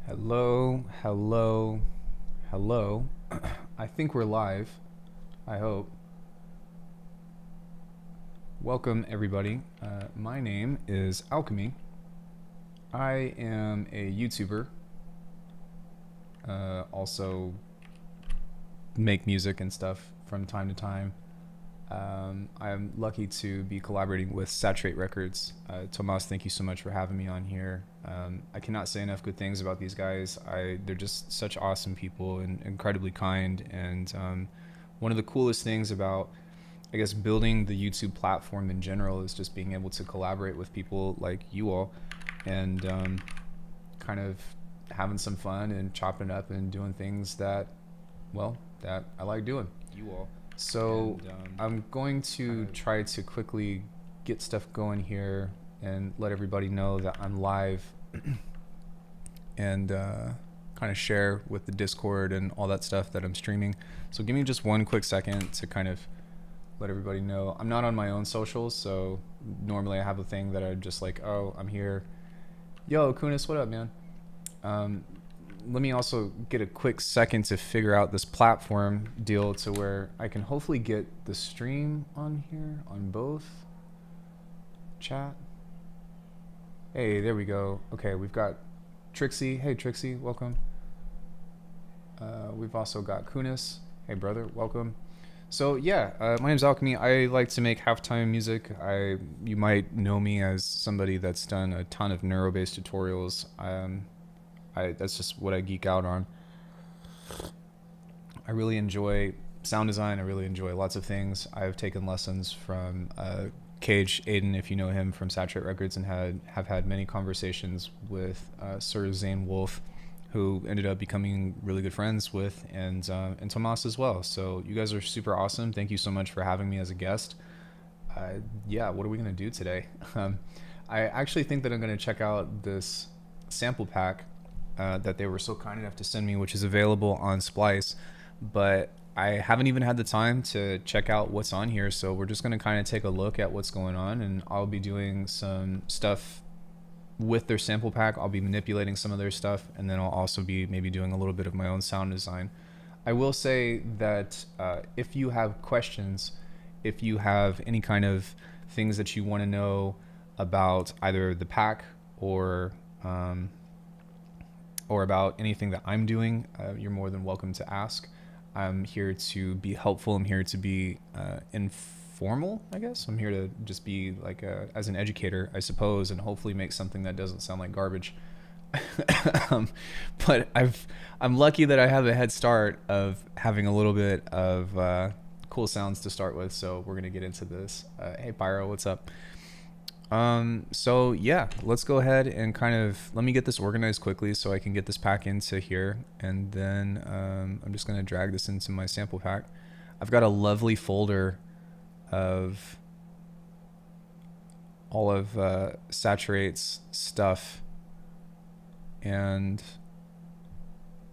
Hello, hello, hello. I think we're live. I hope. Welcome, everybody. My name is Alckemy. I am a YouTuber. Also make music and stuff from time to time. I'm lucky to be collaborating with SATURATE Records. Tomas, thank you so much for having me on here. I cannot say enough good things about these guys. They're just such awesome people and incredibly kind. And one of the coolest things about, I guess, building the YouTube platform in general is just being able to collaborate with people like you all and kind of having some fun and chopping it up and doing things that I like doing. You all. So I'm going to try to quickly get stuff going here and let everybody know that I'm live and kind of share with the Discord and all that stuff that I'm streaming. So give me just one quick second to kind of let everybody know. I'm not on my own socials, so normally I have a thing that I just like, oh, I'm here. Yo, Kunis, what up, man? Let me also get a quick second to figure out this platform deal to where I can hopefully get the stream on here on both. Chat. Hey, there we go. Okay, we've got Trixie. Hey, Trixie, welcome. We've also got Kunis. Hey, brother, welcome. So yeah, my name's Alckemy. I like to make halftime music. You might know me as somebody that's done a ton of neuro-based tutorials. That's just what I geek out on. I really enjoy sound design. I really enjoy lots of things. I've taken lessons from Cage Aiden, if you know him, from Saturate Records, and have had many conversations with Sir Zane Wolf, who ended up becoming really good friends with, and Tomas as well. So you guys are super awesome. Thank you so much for having me as a guest. Yeah, what are we gonna do today? I actually think that I'm gonna check out this sample pack that they were so kind enough to send me, which is available on Splice, but I haven't even had the time to check out what's on here. So we're just gonna kind of take a look at what's going on, and I'll be doing some stuff with their sample pack. I'll be manipulating some of their stuff, and then I'll also be maybe doing a little bit of my own sound design. I will say that if you have questions, if you have any kind of things that you want to know about either the pack or about anything that I'm doing, you're more than welcome to ask. I'm here to be helpful. I'm here to be informal, I guess. I'm here to just be like as an educator, I suppose, and hopefully make something that doesn't sound like garbage. But I'm lucky that I have a head start of having a little bit of cool sounds to start with. So we're gonna get into this. Hey Pyro, what's up? So yeah, let's go ahead and kind of, let me get this organized quickly so I can get this pack into here. And then I'm just going to drag this into my sample pack. I've got a lovely folder of all of Saturate's stuff. And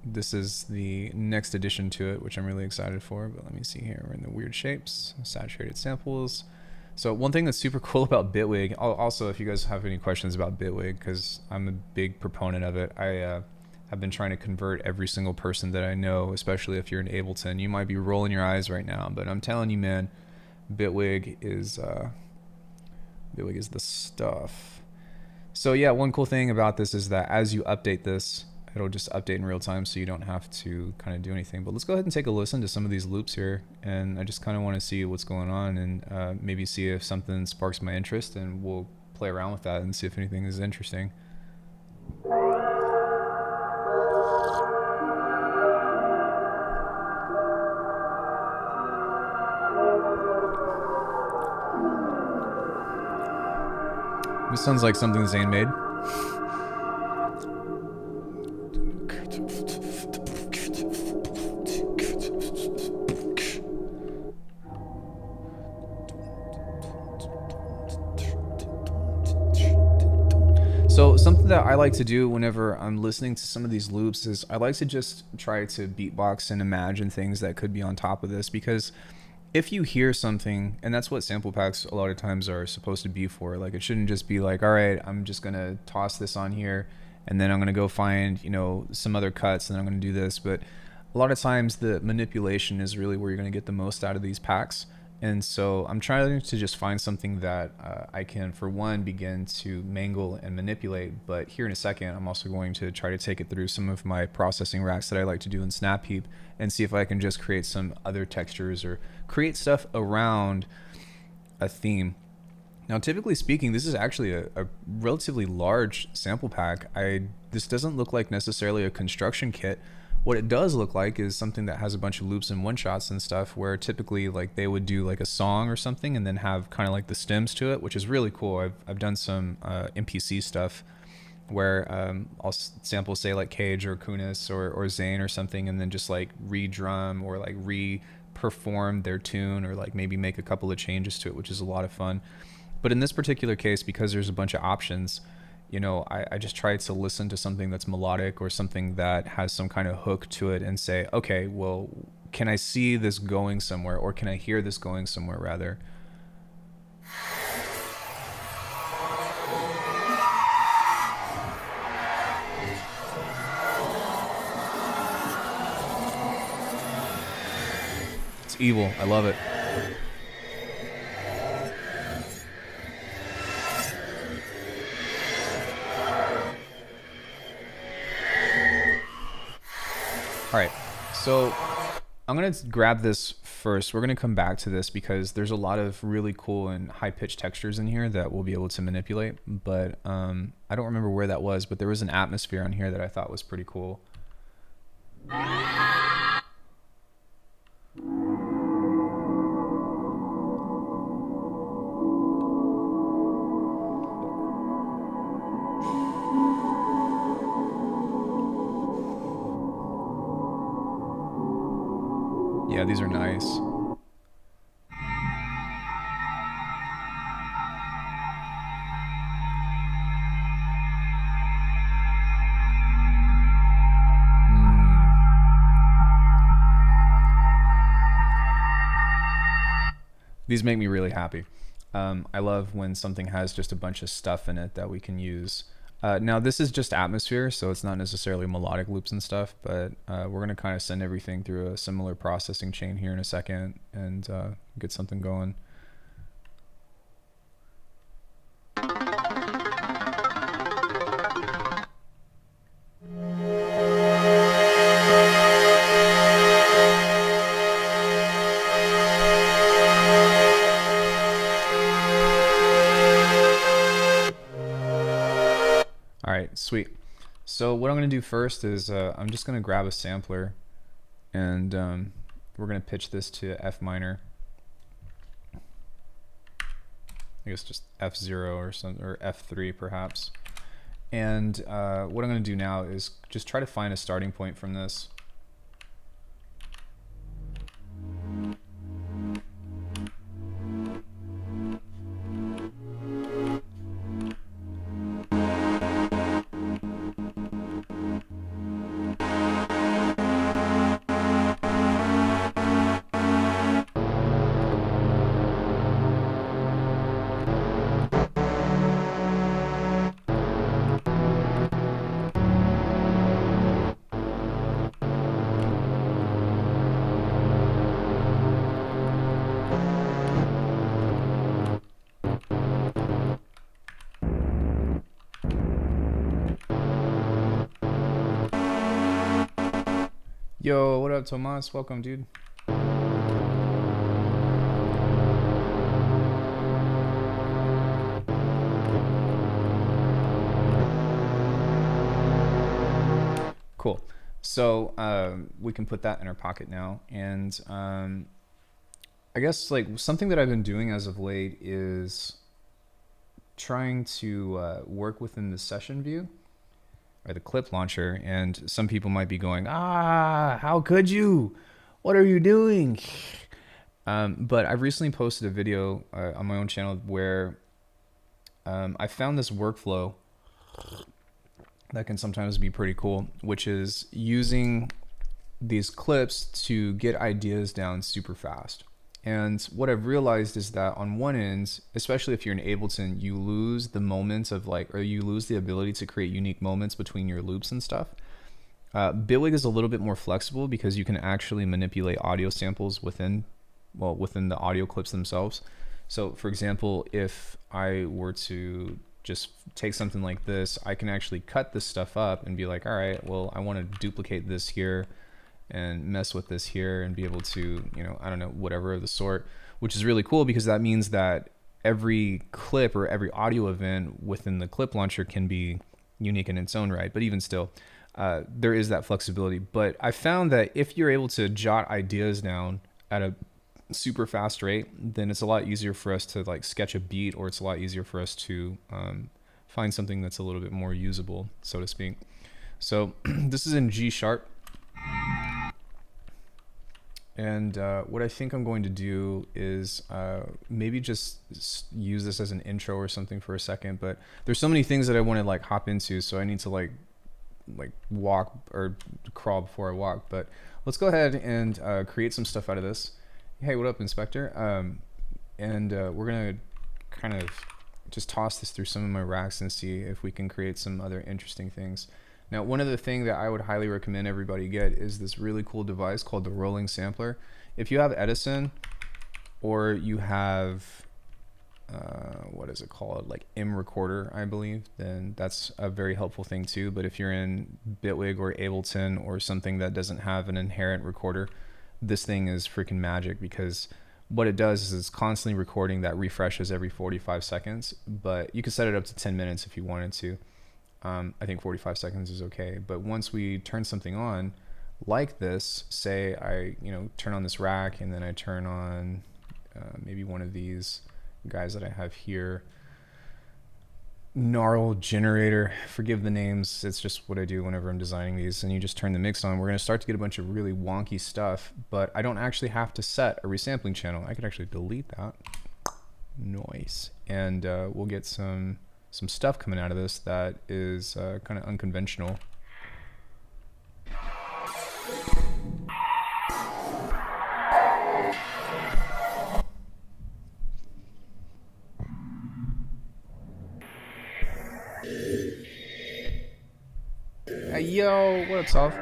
this is the next addition to it, which I'm really excited for. But let me see here. We're in the weird shapes, saturated samples. So one thing that's super cool about Bitwig, also if you guys have any questions about Bitwig, because I'm a big proponent of it, I have been trying to convert every single person that I know, especially if you're in Ableton. You might be rolling your eyes right now, but I'm telling you, man, Bitwig is the stuff. So yeah, one cool thing about this is that as you update this, it'll just update in real time, so you don't have to kind of do anything. But let's go ahead and take a listen to some of these loops here, and I just kind of want to see what's going on, and maybe see if something sparks my interest, and we'll play around with that and see if anything is interesting. This sounds like something Zane made. So something that I like to do whenever I'm listening to some of these loops is I like to just try to beatbox and imagine things that could be on top of this, because if you hear something, and that's what sample packs a lot of times are supposed to be for, like it shouldn't just be like, all right, I'm just gonna toss this on here and then I'm going to go find, you know, some other cuts, and then I'm going to do this. But a lot of times the manipulation is really where you're going to get the most out of these packs. And so I'm trying to just find something that I can, for one, begin to mangle and manipulate. But here in a second, I'm also going to try to take it through some of my processing racks that I like to do in SnapHeap and see if I can just create some other textures or create stuff around a theme. Now, typically speaking, this is actually a relatively large sample pack. This doesn't look like necessarily a construction kit. What it does look like is something that has a bunch of loops and one shots and stuff, where typically like they would do like a song or something and then have kind of like the stems to it, which is really cool. I've done some MPC stuff where I'll sample, say, like Cage or Kunis or Zane or something, and then just like re-drum or like re-perform their tune, or like maybe make a couple of changes to it, which is a lot of fun. But in this particular case, because there's a bunch of options, you know, I just try to listen to something that's melodic or something that has some kind of hook to it and say, okay, well, can I see this going somewhere, or can I hear this going somewhere rather? It's evil. I love it. All right, so I'm gonna grab this first. We're gonna come back to this because there's a lot of really cool and high-pitched textures in here that we'll be able to manipulate, but I don't remember where that was, but there was an atmosphere on here that I thought was pretty cool. Yeah, these are nice. These make me really happy. I love when something has just a bunch of stuff in it that we can use. Now this is just atmosphere, so it's not necessarily melodic loops and stuff, but we're gonna kind of send everything through a similar processing chain here in a second and get something going. All right, sweet. So what I'm gonna do first is I'm just gonna grab a sampler, and we're gonna pitch this to F minor. I guess just F0 or some, or F3 perhaps. And what I'm gonna do now is just try to find a starting point from this. Yo, what up, Tomas? Welcome, dude. Cool. So we can put that in our pocket now. And I guess like something that I've been doing as of late is trying to work within the session view, or the clip launcher, and some people might be going, how could you? What are you doing? But I've recently posted a video on my own channel where I found this workflow that can sometimes be pretty cool, which is using these clips to get ideas down super fast. And what I've realized is that on one end, especially if you're in Ableton, you lose the moments of like, or you lose the ability to create unique moments between your loops and stuff. Bitwig is a little bit more flexible because you can actually manipulate audio samples within the audio clips themselves. So for example, if I were to just take something like this, I can actually cut this stuff up and be like, all right, well, I want to duplicate this here and mess with this here and be able to, you know, I don't know, whatever of the sort, which is really cool because that means that every clip or every audio event within the clip launcher can be unique in its own right. But even still, there is that flexibility. But I found that if you're able to jot ideas down at a super fast rate, then it's a lot easier for us to like sketch a beat, or it's a lot easier for us to find something that's a little bit more usable, so to speak. So this is in G sharp. And what I think I'm going to do is maybe just use this as an intro or something for a second, but there's so many things that I want to like hop into, so I need to like walk or crawl before I walk. But let's go ahead and create some stuff out of this. Hey, what up, Inspector? We're gonna kind of just toss this through some of my racks and see if we can create some other interesting things. Now, one other thing that I would highly recommend everybody get is this really cool device called the rolling sampler. If you have Edison, or you have what is it called, like M Recorder, I believe, then that's a very helpful thing too. But if you're in Bitwig or Ableton or something that doesn't have an inherent recorder, this thing is freaking magic, because what it does is it's constantly recording that refreshes every 45 seconds, but you can set it up to 10 minutes if you wanted to. I think 45 seconds is okay. But once we turn something on like this, say I, you know, turn on this rack and then I turn on maybe one of these guys that I have here, gnarl generator, forgive the names, it's just what I do whenever I'm designing these, and you just turn the mix on, we're going to start to get a bunch of really wonky stuff, but I don't actually have to set a resampling channel. I could actually delete that. Nice. And we'll get some stuff coming out of this that is kind of unconventional. Hey, yo, what's up?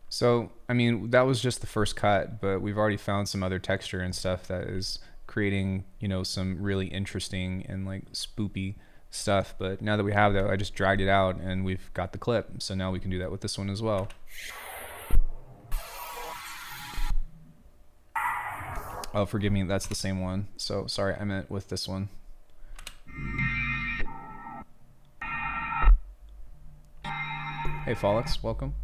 So, I mean, that was just the first cut, but we've already found some other texture and stuff that is creating, you know, some really interesting and like spoopy stuff. But now that we have that, I just dragged it out and we've got the clip. So now we can do that with this one as well. Oh, forgive me, that's the same one. So sorry, I meant with this one. Hey, Follix, welcome.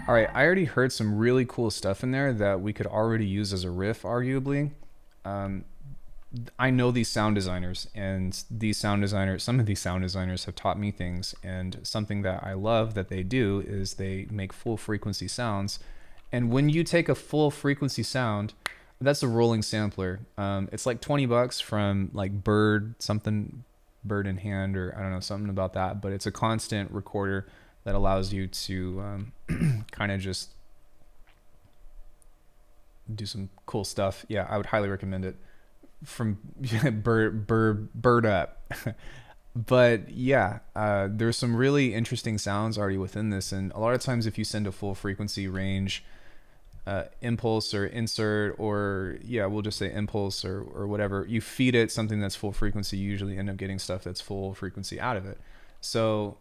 All right, I already heard some really cool stuff in there that we could already use as a riff, arguably. I know these sound designers, and some of these sound designers have taught me things, and something that I love that they do is they make full frequency sounds. And when you take a full frequency sound, that's a rolling sampler. It's like $20 from like Bird in Hand, or I don't know, something about that, but it's a constant recorder that allows you to kind of just do some cool stuff. Yeah, I would highly recommend it. From Bird Up. But yeah, there's some really interesting sounds already within this, and a lot of times if you send a full frequency range impulse or insert, or yeah, we'll just say impulse or whatever, you feed it something that's full frequency, you usually end up getting stuff that's full frequency out of it. So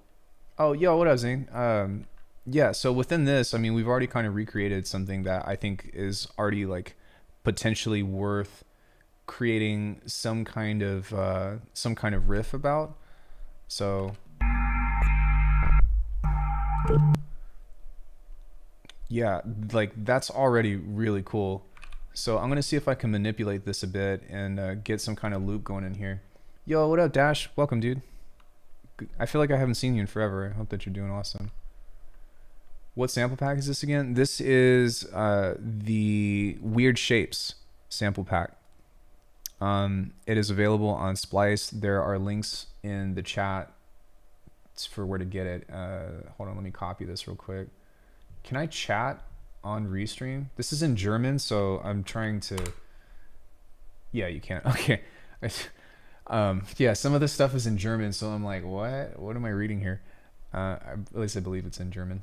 oh, yo, what up, Zane? Yeah, so within this, I mean, we've already kind of recreated something that I think is already like potentially worth creating some kind of riff about. So yeah, like that's already really cool. So I'm gonna see if I can manipulate this a bit and get some kind of loop going in here. Yo, what up, Dash? Welcome, dude. I feel like I haven't seen you in forever. I hope that you're doing awesome. What sample pack is this again? This is the Weird Shapes sample pack. It is available on Splice. There are links in the chat for where to get it. Hold on, let me copy this real quick. Can I chat on Restream? This is in German, so I'm trying to... Yeah, you can. Okay. Yeah, some of this stuff is in German, so I'm like, what? What am I reading here? At least I believe it's in German.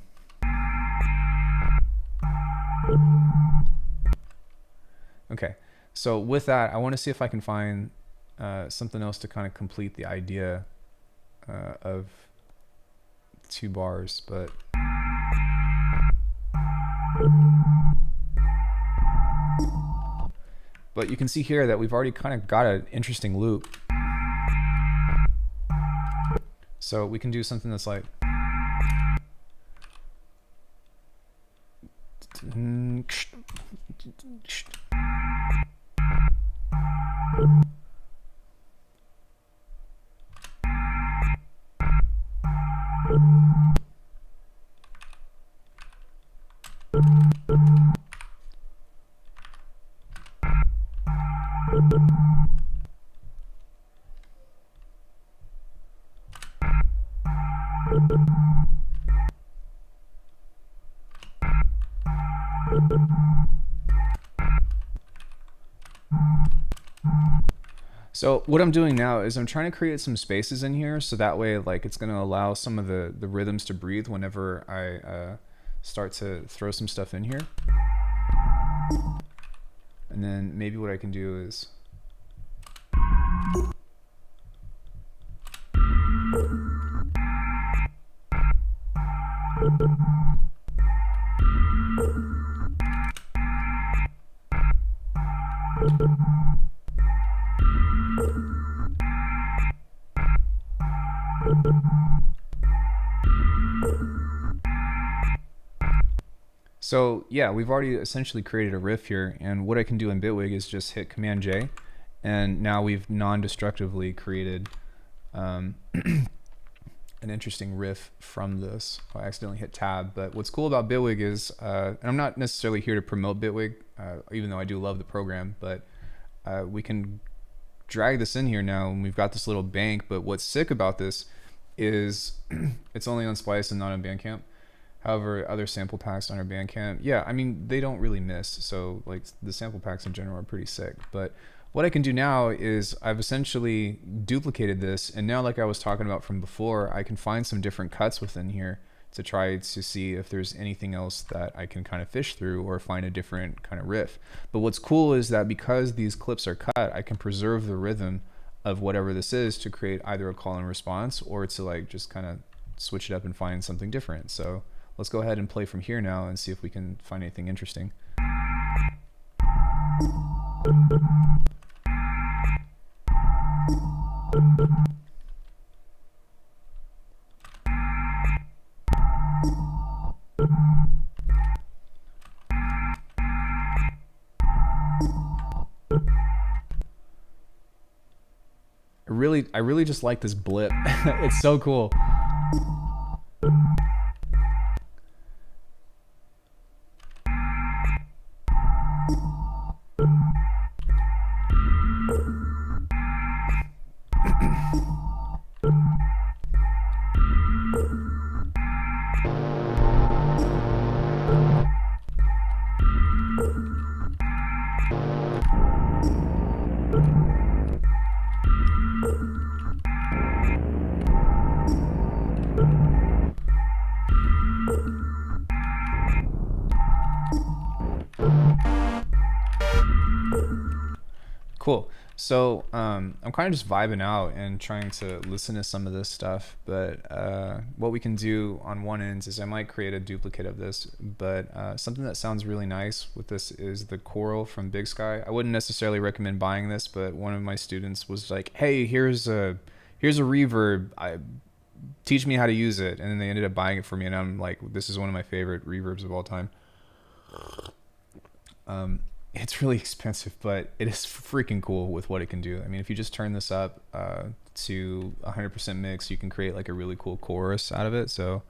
Okay, so with that, I want to see if I can find something else to kind of complete the idea of 2 bars, but... But you can see here that we've already kind of got an interesting loop. So we can do something that's like... So what I'm doing now is I'm trying to create some spaces in here, so that way, like, it's going to allow some of the rhythms to breathe whenever I start to throw some stuff in here. And then maybe what I can do is... So yeah, we've already essentially created a riff here, and what I can do in Bitwig is just hit Command J, and now we've non-destructively created an interesting riff from this. I accidentally hit Tab, but what's cool about Bitwig is, and I'm not necessarily here to promote Bitwig, even though I do love the program, but we can drag this in here now, and we've got this little bank. But what's sick about this is it's only on Splice and not on Bandcamp. However, other sample packs on our Bandcamp, yeah, I mean, they don't really miss. So like the sample packs in general are pretty sick. But what I can do now is I've essentially duplicated this, and now, like I was talking about from before, I can find some different cuts within here to try to see if there's anything else that I can kind of fish through or find a different kind of riff. But what's cool is that because these clips are cut, I can preserve the rhythm of whatever this is to create either a call and response, or to like just kind of switch it up and find something different. So let's go ahead and play from here now and see if we can find anything interesting. I really just like this blip. It's so cool. Cool. So I'm kind of just vibing out and trying to listen to some of this stuff, but what we can do on one end is I might create a duplicate of this, but something that sounds really nice with this is the choral from Big Sky. I wouldn't necessarily recommend buying this, but one of my students was like, hey, here's a reverb, teach me how to use it, and then they ended up buying it for me, and I'm like, this is one of my favorite reverbs of all time. It's really expensive, but it is freaking cool with what it can do. I mean, if you just turn this up to 100% mix, you can create like a really cool chorus out of it. So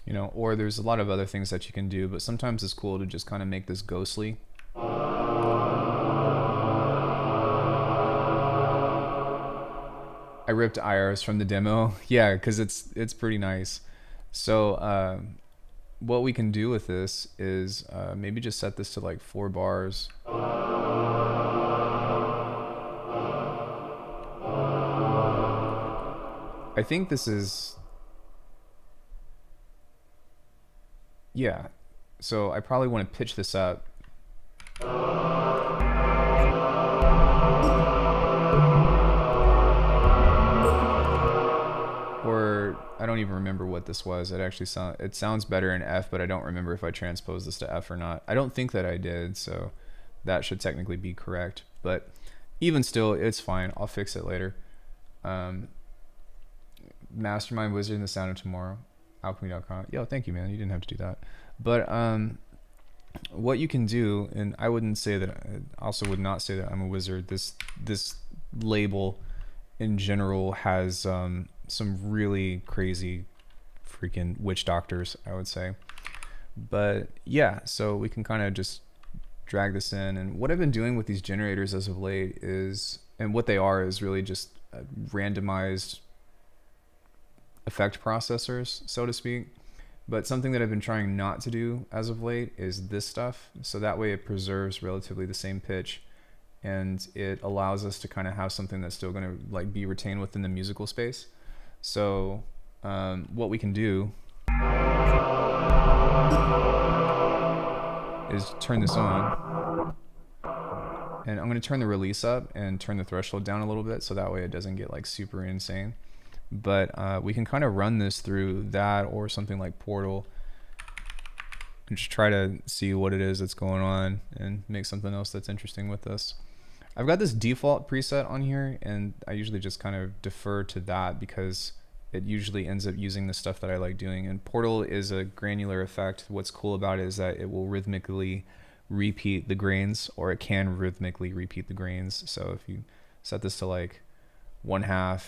you know, or there's a lot of other things that you can do, but sometimes it's cool to just kind of make this ghostly. I ripped IRs from the demo. Yeah, because it's pretty nice. So what we can do with this is maybe just set this to like 4 bars. I think this is, yeah. So I probably want to pitch this up. Or I don't even remember what this was. It sounds better in F, but I don't remember if I transposed this to F or not. I don't think that I did, so that should technically be correct. But even still, it's fine. I'll fix it later. Mastermind Wizard in the Sound of Tomorrow, alckemy.com. Yo, thank you, man. You didn't have to do that. But what you can do, and I wouldn't say that, I also would not say that I'm a wizard. This label in general has some really crazy freaking witch doctors, I would say. But yeah, so we can kind of just drag this in. And what I've been doing with these generators as of late is, and what they are is really just randomized effect processors, so to speak. But something that I've been trying not to do as of late is this stuff. So that way it preserves relatively the same pitch, and it allows us to kind of have something that's still going to like be retained within the musical space. So what we can do is turn this on, and I'm going to turn the release up and turn the threshold down a little bit, so that way it doesn't get like super insane. But we can kind of run this through that or something like Portal and just try to see what it is that's going on and make something else that's interesting with this. I've got this default preset on here, and I usually just kind of defer to that because it usually ends up using the stuff that I like doing. And Portal is a granular effect. What's cool about it is that it will rhythmically repeat the grains, or it can rhythmically repeat the grains. So if you set this to like 1/2,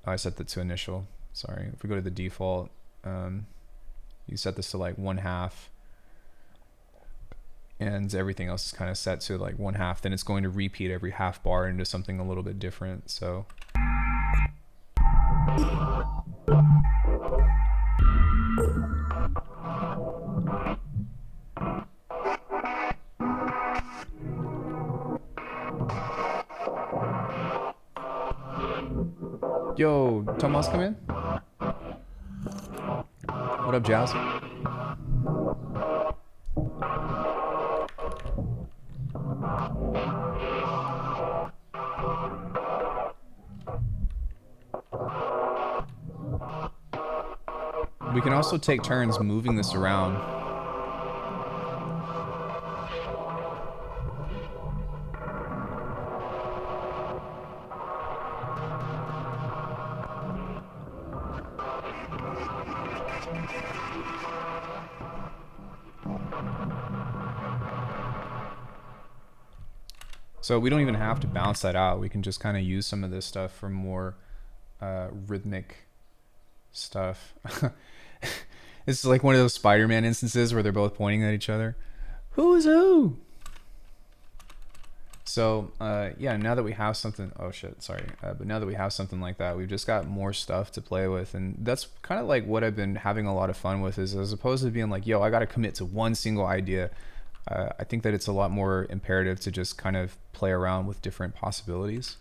I set that to initial, sorry. If we go to the default, you set this to like 1/2, and everything else is kind of set to like 1/2, then it's going to repeat every half bar into something a little bit different. So yo, Tomas, come in. What up, Jazz? We can also take turns moving this around. So we don't even have to bounce that out. We can just kind of use some of this stuff for more rhythmic stuff. It's like one of those Spider-Man instances where they're both pointing at each other. Who's who? So yeah, now that we have something, oh shit, sorry. But now that we have something like that, we've just got more stuff to play with. And that's kind of like what I've been having a lot of fun with, is as opposed to being like, yo, I got to commit to one single idea. I think that it's a lot more imperative to just kind of play around with different possibilities.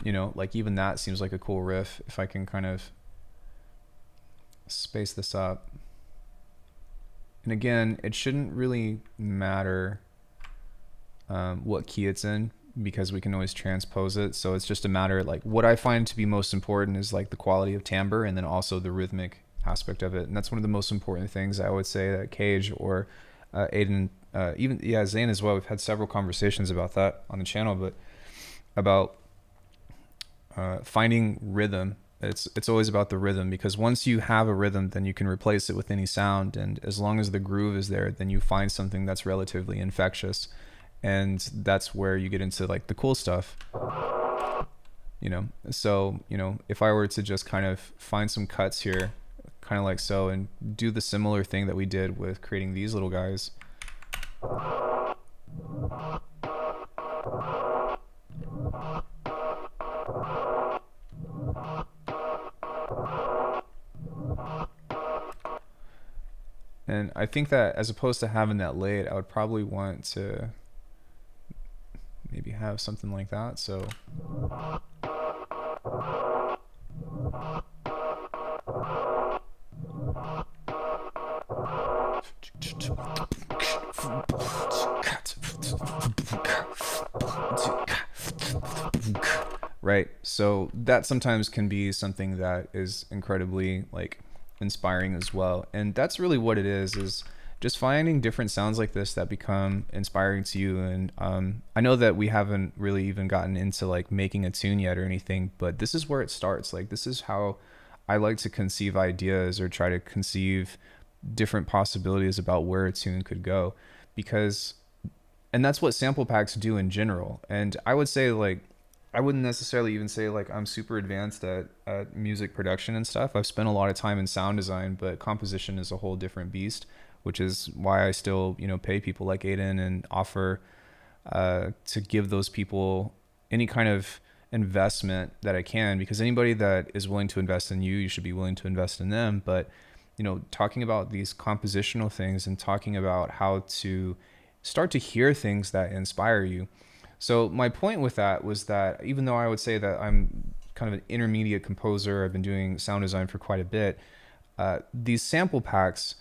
You know, like even that seems like a cool riff if I can kind of space this up. And again, it shouldn't really matter what key it's in, because we can always transpose it. So it's just a matter, like, what I find to be most important is like the quality of timbre and then also the rhythmic aspect of it. And that's one of the most important things I would say that Cage or Aiden, even Zane as well. We've had several conversations about that on the channel, but about finding rhythm. It's always about the rhythm, because once you have a rhythm, then you can replace it with any sound, and as long as the groove is there, then you find something that's relatively infectious, and that's where you get into like the cool stuff, you know. So, you know, if I were to just kind of find some cuts here, kind of like so, and do the similar thing that we did with creating these little guys. And I think that as opposed to having that laid, I would probably want to maybe have something like that. So right. So that sometimes can be something that is incredibly like inspiring as well. And that's really what it is just finding different sounds like this that become inspiring to you. And I know that we haven't really even gotten into like making a tune yet or anything, but this is where it starts. Like, this is how I like to conceive ideas or try to conceive different possibilities about where a tune could go, and that's what sample packs do in general. And I would say, like, I wouldn't necessarily even say like I'm super advanced at music production and stuff. I've spent a lot of time in sound design, but composition is a whole different beast, which is why I still, you know, pay people like Aiden and offer to give those people any kind of investment that I can, because anybody that is willing to invest in you, you should be willing to invest in them. But, you know, talking about these compositional things and talking about how to start to hear things that inspire you. So my point with that was that even though I would say that I'm kind of an intermediate composer, I've been doing sound design for quite a bit, these sample packs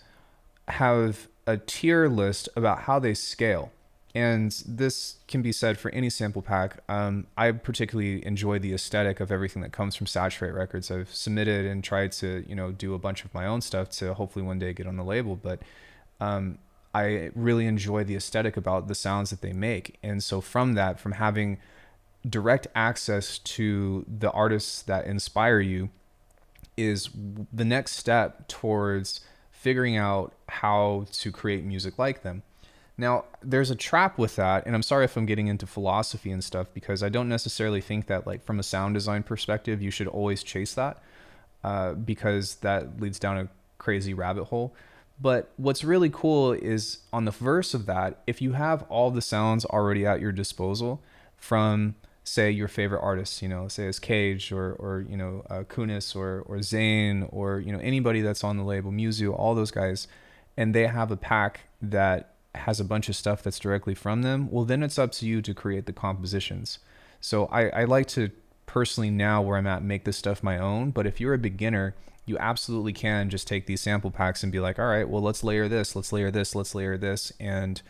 have a tier list about how they scale. And this can be said for any sample pack. I particularly enjoy the aesthetic of everything that comes from Saturate Records. I've submitted and tried to, you know, do a bunch of my own stuff to hopefully one day get on the label. But I really enjoy the aesthetic about the sounds that they make. And so from that, from having direct access to the artists that inspire you, is the next step towards figuring out how to create music like them. Now, there's a trap with that, and I'm sorry if I'm getting into philosophy and stuff, because I don't necessarily think that, like, from a sound design perspective, you should always chase that, because that leads down a crazy rabbit hole. But what's really cool is on the verse of that, if you have all the sounds already at your disposal from, say, your favorite artists, you know, say as Cage or you know, Kunis or Zane, or, you know, anybody that's on the label, Muzu, all those guys, and they have a pack that has a bunch of stuff that's directly from them, well, then it's up to you to create the compositions. So I like to personally, now where I'm at, make this stuff my own. But if you're a beginner, you absolutely can just take these sample packs and be like, all right, well, let's layer this, let's layer this, let's layer this, and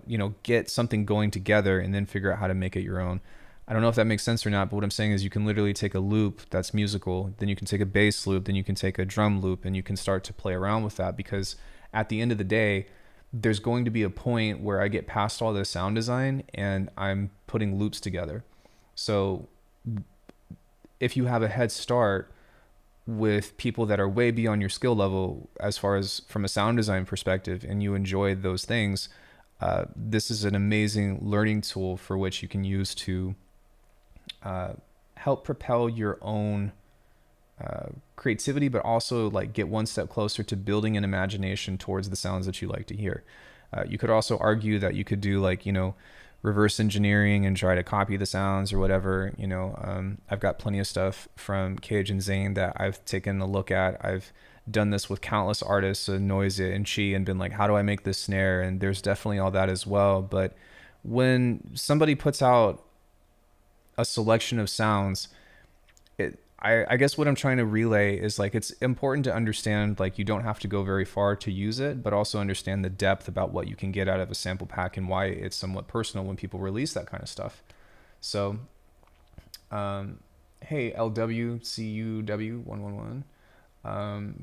you know, get something going together and then figure out how to make it your own. I don't know if that makes sense or not, but what I'm saying is you can literally take a loop that's musical, then you can take a bass loop, then you can take a drum loop, and you can start to play around with that, because at the end of the day, there's going to be a point where I get past all this sound design and I'm putting loops together. So if you have a head start with people that are way beyond your skill level as far as from a sound design perspective, and you enjoy those things, this is an amazing learning tool for which you can use to help propel your own creativity, but also like get one step closer to building an imagination towards the sounds that you like to hear. You could also argue that you could do, like, you know, reverse engineering and try to copy the sounds or whatever. You know, I've got plenty of stuff from Cage and Zane that I've taken a look at. I've done this with countless artists, Noise and Chi, and been like, how do I make this snare? And there's definitely all that as well. But when somebody puts out a selection of sounds, I guess what I'm trying to relay is, like, it's important to understand, like, you don't have to go very far to use it, but also understand the depth about what you can get out of a sample pack and why it's somewhat personal when people release that kind of stuff. So, hey, LWCUW111.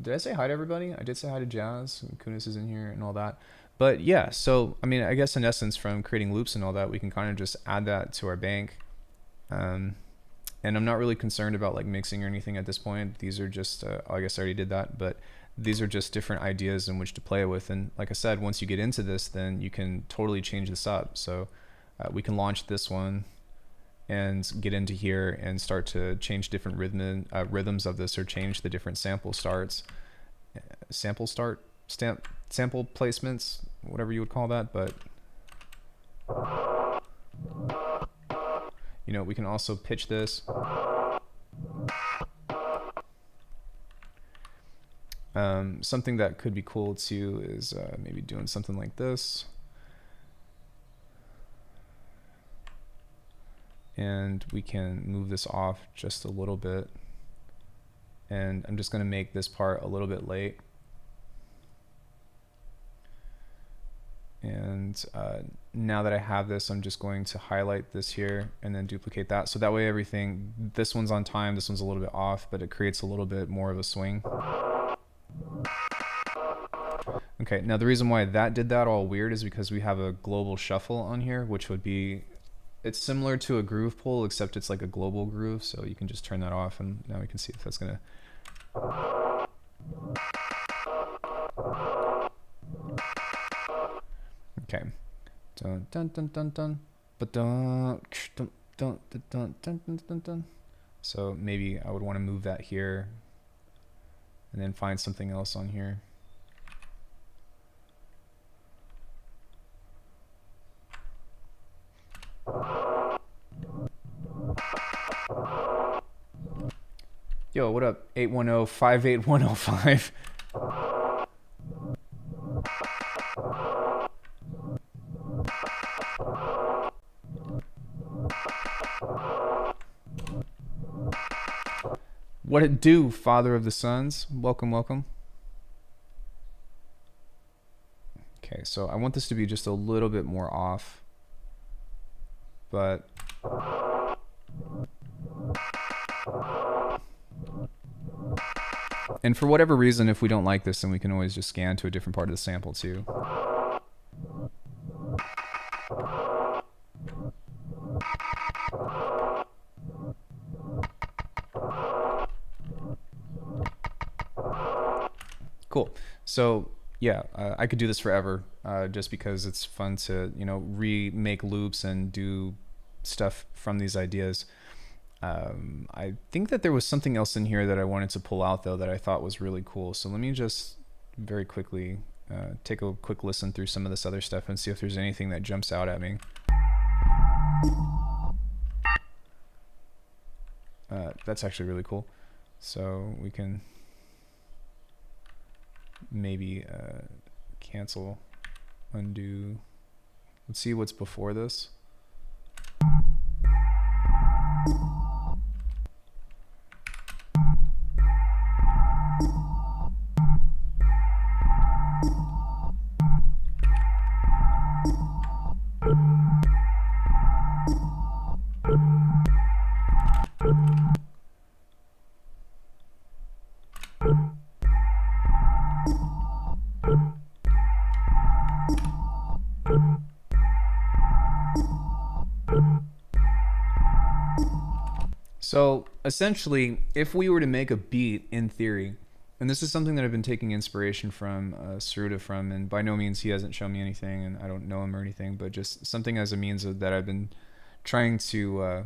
Did I say hi to everybody? I did say hi to Jazz, and Kunis is in here and all that. But yeah, so I mean, I guess in essence, from creating loops and all that, we can kind of just add that to our bank. And I'm not really concerned about like mixing or anything at this point. These are just, I guess I already did that, but these are just different ideas in which to play with. And like I said, once you get into this, then you can totally change this up. So we can launch this one and get into here and start to change different rhythms of this, or change the different sample placements, whatever you would call that. But you know, we can also pitch this. Something that could be cool too is maybe doing something like this. And we can move this off just a little bit. And I'm just going to make this part a little bit late. And now that I have this, I'm just going to highlight this here and then duplicate that. So that way everything, this one's on time, this one's a little bit off, but it creates a little bit more of a swing. Okay, now the reason why that did that all weird is because we have a global shuffle on here, which would be, it's similar to a groove pull, except it's like a global groove. So you can just turn that off, and now we can see if that's gonna. Okay. Dun dun dun dun dun. But dun dun dun dun dun dun dun dun. So maybe I would want to move that here, and then find something else on here. Yo, what up? 810-58105. What it do, Father of the Sons? Welcome, welcome. Okay, so I want this to be just a little bit more off, but and for whatever reason, if we don't like this, then we can always just scan to a different part of the sample too. Cool. So yeah, I could do this forever, just because it's fun to, you know, remake loops and do stuff from these ideas. I think that there was something else in here that I wanted to pull out though that I thought was really cool. So let me just very quickly take a quick listen through some of this other stuff and see if there's anything that jumps out at me. That's actually really cool. So we can maybe cancel, undo. Let's see what's before this. So essentially, if we were to make a beat in theory, and this is something that I've been taking inspiration from SATURATE from, and by no means he hasn't shown me anything, and I don't know him or anything, but just something as a means of that I've been trying to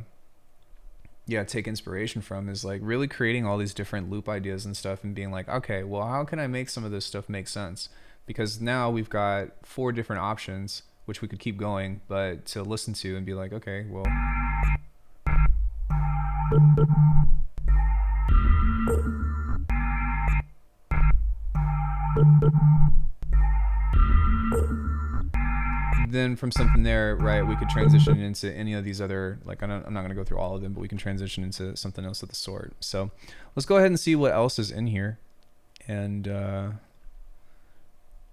take inspiration from, is like really creating all these different loop ideas and stuff and being like, okay, well, how can I make some of this stuff make sense? Because now we've got 4 different options, which we could keep going, but to listen to and be like, okay, well, then from something there, right, we could transition into any of these other, like, I'm not going to go through all of them, but we can transition into something else of the sort. So let's go ahead and see what else is in here. And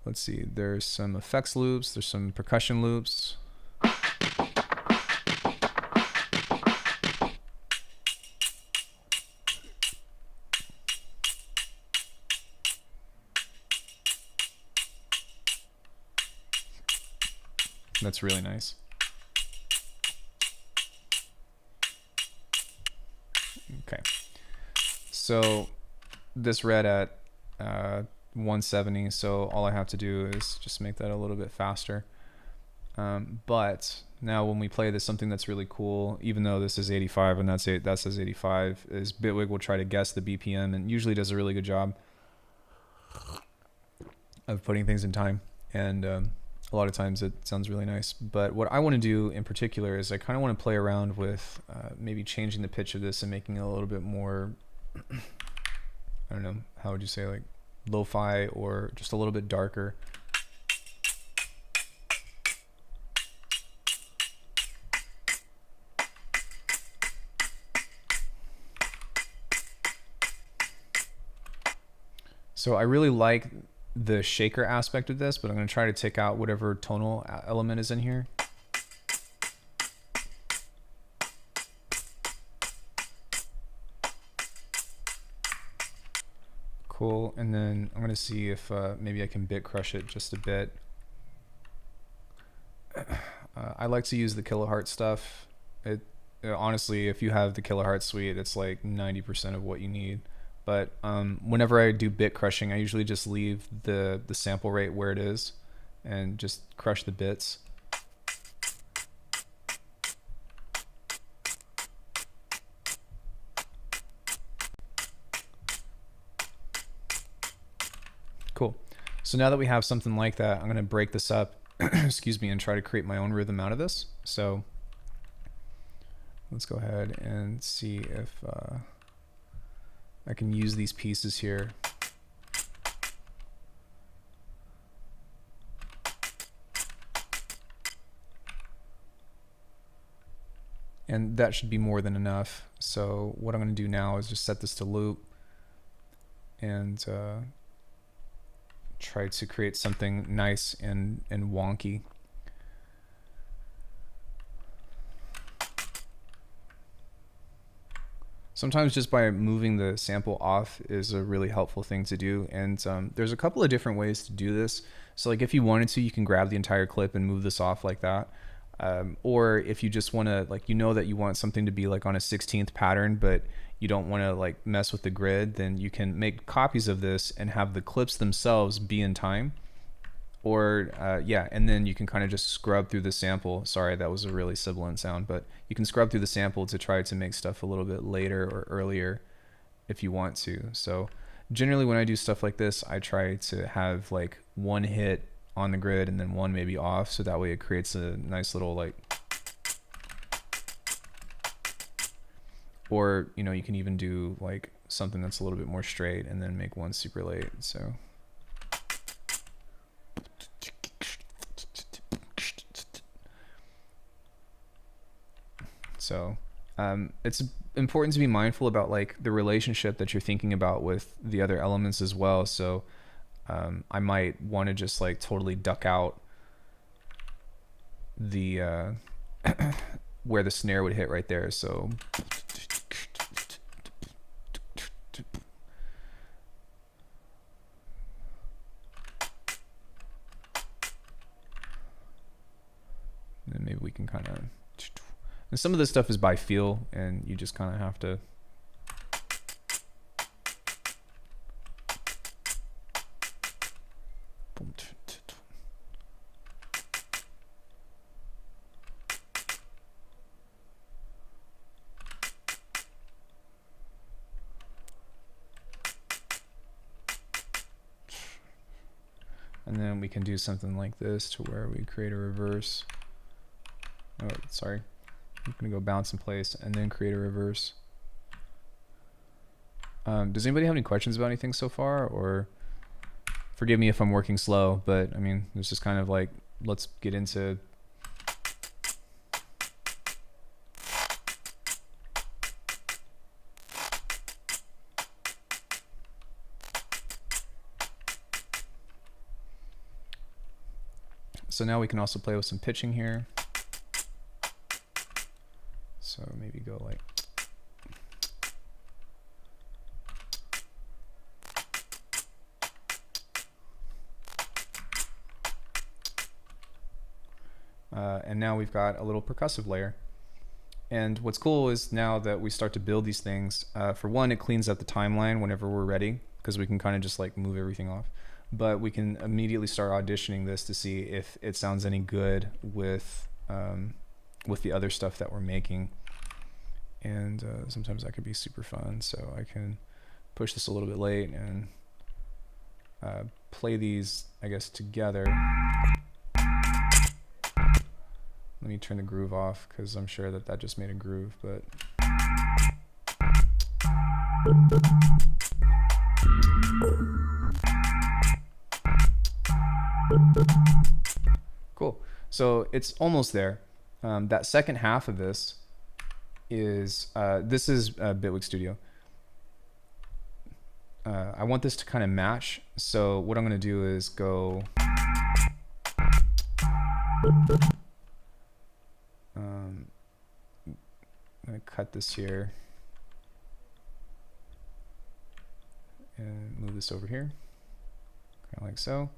let's see, there's some effects loops, there's some percussion loops. That's really nice. Okay. So this read at 170, so all I have to do is just make that a little bit faster. But now when we play this, something that's really cool, even though this is 85 and that says 85, is Bitwig will try to guess the BPM and usually does a really good job of putting things in time. And a lot of times it sounds really nice. But what I want to do in particular is I kind of want to play around with maybe changing the pitch of this and making it a little bit more, I don't know, how would you say, like lo-fi or just a little bit darker. So I really like the shaker aspect of this, but I'm going to try to take out whatever tonal element is in here. Cool, and then I'm going to see if maybe I can bit crush it just a bit. I like to use the kilohertz stuff. Honestly, if you have the kilohertz suite, it's like 90% of what you need. But whenever I do bit crushing, I usually just leave the sample rate where it is and just crush the bits. Cool. So now that we have something like that, I'm going to break this up, excuse me, and try to create my own rhythm out of this. So let's go ahead and see if I can use these pieces here. And that should be more than enough. So what I'm going to do now is just set this to loop and try to create something nice and wonky. Sometimes just by moving the sample off is a really helpful thing to do. And there's a couple of different ways to do this. So like if you wanted to, you can grab the entire clip and move this off like that. Or if you just want to, like, you know that you want something to be like on a 16th pattern, but you don't want to like mess with the grid, then you can make copies of this and have the clips themselves be in time. Or yeah, and then you can kind of just scrub through the sample. Sorry, that was a really sibilant sound, but you can scrub through the sample to try to make stuff a little bit later or earlier if you want to. So generally when I do stuff like this, I try to have like one hit on the grid and then one maybe off, so that way it creates a nice little like, or you know, you can even do like something that's a little bit more straight and then make one super late. So it's important to be mindful about like the relationship that you're thinking about with the other elements as well. So I might want to just like totally duck out the where the snare would hit right there. So then maybe we can kind of, and some of this stuff is by feel and you just kind of have to and then we can do something like this to where we create a reverse. Oh, sorry. I'm gonna go bounce in place and then create a reverse. Does anybody have any questions about anything so far? Or forgive me if I'm working slow, but I mean, it's just kind of like, let's get into. So now we can also play with some pitching here. So maybe go like, And now we've got a little percussive layer. And what's cool is now that we start to build these things, for one, it cleans up the timeline whenever we're ready, because we can kind of just like move everything off. But we can immediately start auditioning this to see if it sounds any good with the other stuff that we're making. And sometimes that could be super fun. So I can push this a little bit late and play these, I guess, together. Let me turn the groove off because I'm sure that that just made a groove, but cool. So it's almost there. That second half of this is Bitwig Studio. I want this to kind of match. So what I'm going to do is go I'm going to cut this here and move this over here, kind of like so.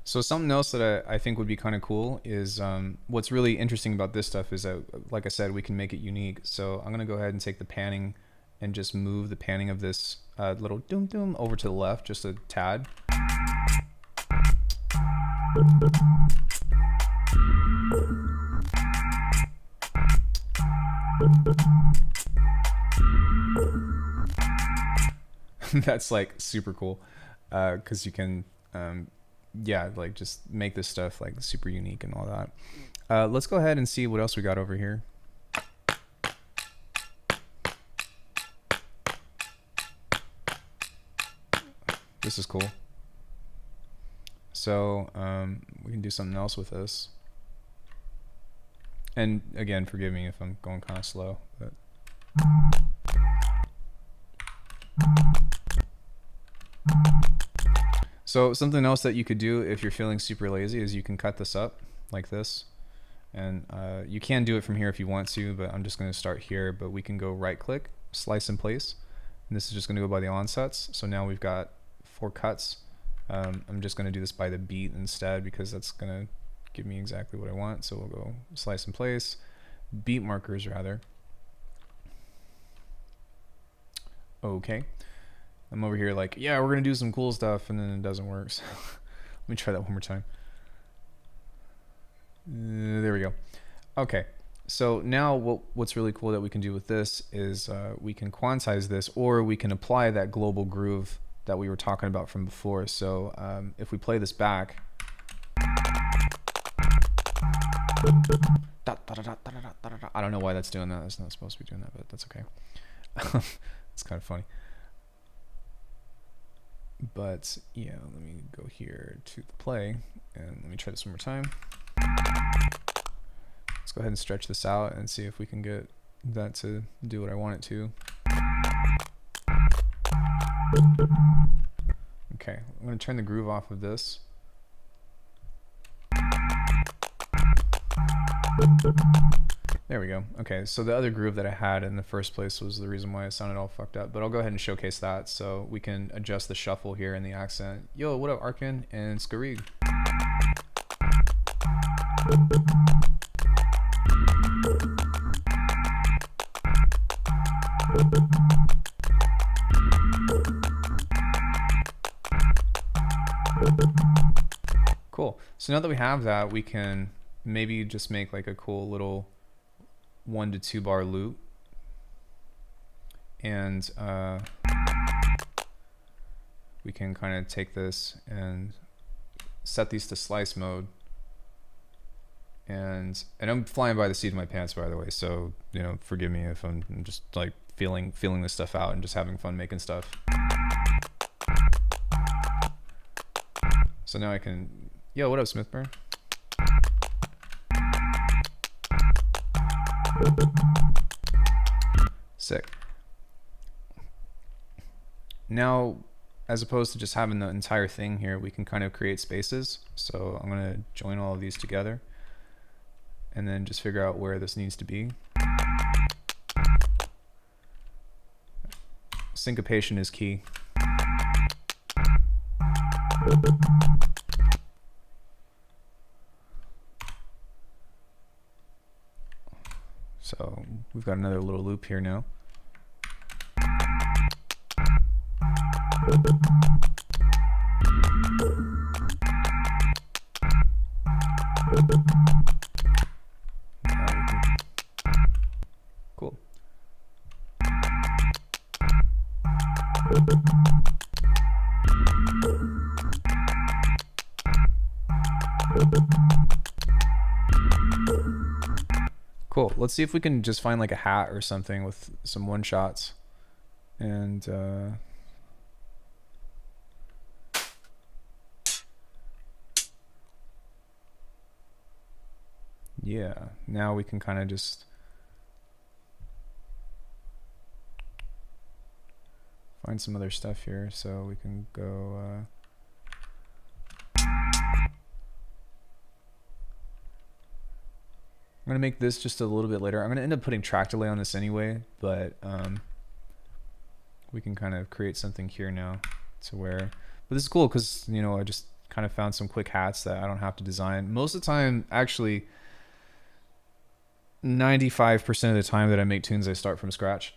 So something else that I think would be kind of cool is what's really interesting about this stuff is that, like I said, we can make it unique. So I'm going to go ahead and take the panning and just move the panning of this little doom doom over to the left just a tad. That's like super cool because you can yeah, like just make this stuff like super unique and all that. Let's go ahead and see what else we got over here. This is cool. So we can do something else with this. And again, forgive me if I'm going kind of slow, but so something else that you could do if you're feeling super lazy is you can cut this up like this. And you can do it from here if you want to, but I'm just going to start here. But we can go right click, slice and place. And this is just going to go by the onsets. So now we've got 4 cuts. I'm just going to do this by the beat instead because that's going to give me exactly what I want. So we'll go slice and place, beat markers rather. Okay. I'm over here like, yeah, we're going to do some cool stuff, and then it doesn't work. So let me try that one more time. There we go. Okay. So now what's really cool that we can do with this is we can quantize this, or we can apply that global groove that we were talking about from before. So if we play this back, I don't know why that's doing that. It's not supposed to be doing that, but that's okay. It's kind of funny. But yeah, let me go here to the play and let me try this one more time. Let's go ahead and stretch this out and see if we can get that to do what I want it to. Okay, I'm going to turn the groove off of this. There we go. Okay, so the other groove that I had in the first place was the reason why it sounded all fucked up, but I'll go ahead and showcase that. So we can adjust the shuffle here in the accent. Yo, what up, Arkin and Skarig? Cool. So now that we have that, we can maybe just make like a cool little 1 to 2 bar loop, and we can kind of take this and set these to slice mode, and I'm flying by the seat of my pants, by the way, so you know, forgive me if I'm just like feeling this stuff out and just having fun making stuff. So now I can, yo, what up, Smithburn? Sick. now, as opposed to just having the entire thing here, we can kind of create spaces. So I'm going to join all of these together and then just figure out where this needs to be. Syncopation is key. So we've got another little loop here now. Cool. Cool. Let's see if we can just find like a hat or something with some one shots. And yeah, now we can kind of just find some other stuff here. So we can go I'm going to make this just a little bit later. I'm going to end up putting track delay on this anyway, but we can kind of create something here now to where, but this is cool because, you know, I just kind of found some quick hats that I don't have to design. Most of the time, actually, 95% of the time that I make tunes, I start from scratch.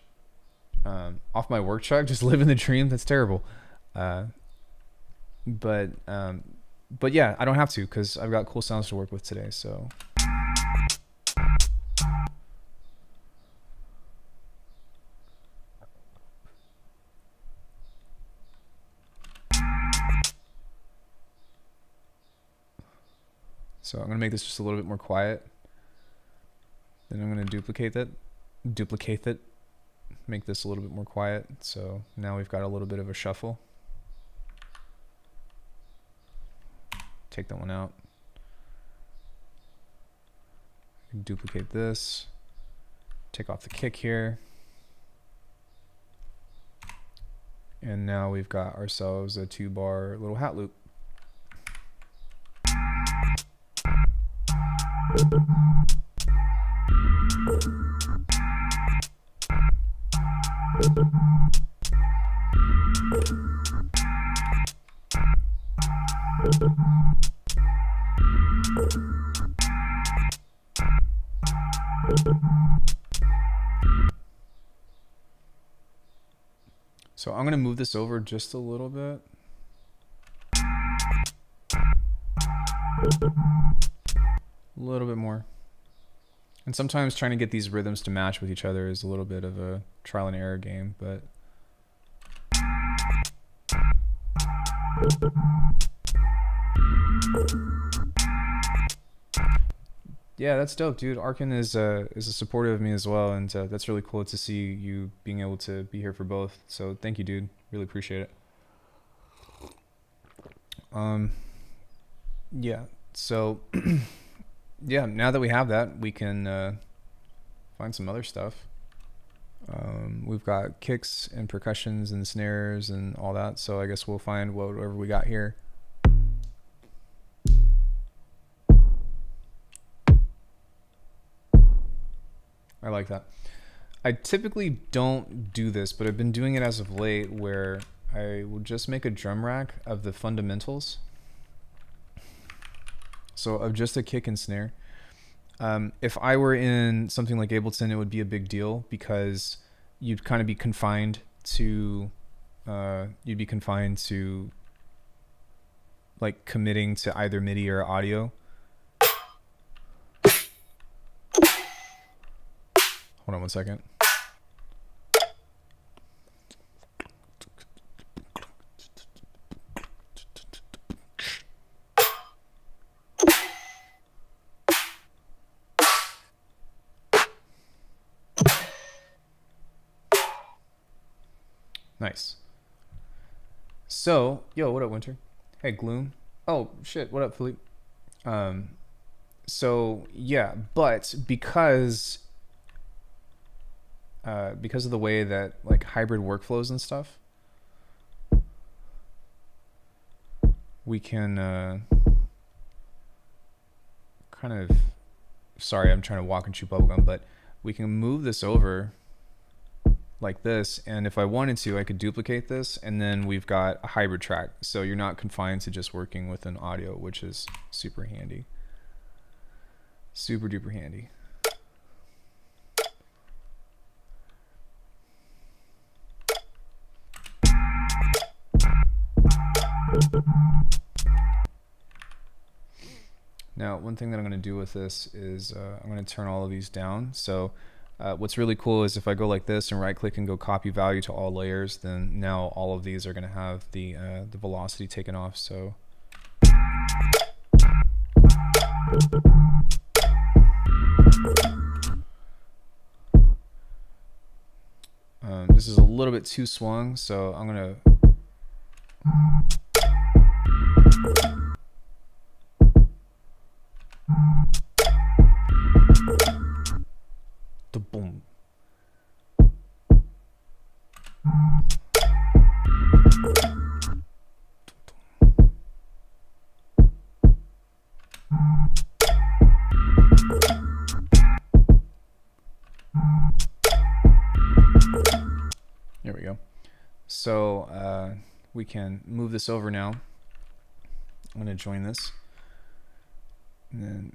Off my work truck, just living the dream. That's terrible. But yeah, I don't have to because I've got cool sounds to work with today, so. So I'm going to make this just a little bit more quiet. Then I'm going to duplicate it, make this a little bit more quiet. So now we've got a little bit of a shuffle. Take that one out. Duplicate this. Take off the kick here. And now we've got ourselves a 2-bar little hat loop. So I'm going to move this over just a little bit. A little bit more. And sometimes trying to get these rhythms to match with each other is a little bit of a trial and error game, but yeah, that's dope, dude. Arkin is a supportive of me as well, and that's really cool to see you being able to be here for both. So thank you, dude. Really appreciate it. Yeah. So yeah, now that we have that, we can find some other stuff. We've got kicks and percussions and snares and all that. So I guess we'll find whatever we got here. I like that. I typically don't do this, but I've been doing it as of late where I will just make a drum rack of the fundamentals. So of just a kick and snare. If I were in something like Ableton, it would be a big deal because you'd kind of be confined to, like committing to either MIDI or audio. Hold on one second. Nice. So, yo, what up, Winter? Hey, Gloom. Oh, shit, what up, Philippe? So, yeah, but because of the way that, like, hybrid workflows and stuff, we can kind of, sorry, I'm trying to walk and chew bubblegum, but we can move this over like this, and if I wanted to, I could duplicate this, and then we've got a hybrid track, so you're not confined to just working with an audio, which is super handy. Super duper handy. Now, one thing that I'm going to do with this is I'm going to turn all of these down. So what's really cool is if I go like this and right click and go copy value to all layers, then now all of these are going to have the velocity taken off. So this is a little bit too swung, so I'm going to boom. There we go. So we can move this over now. I'm going to join this. And then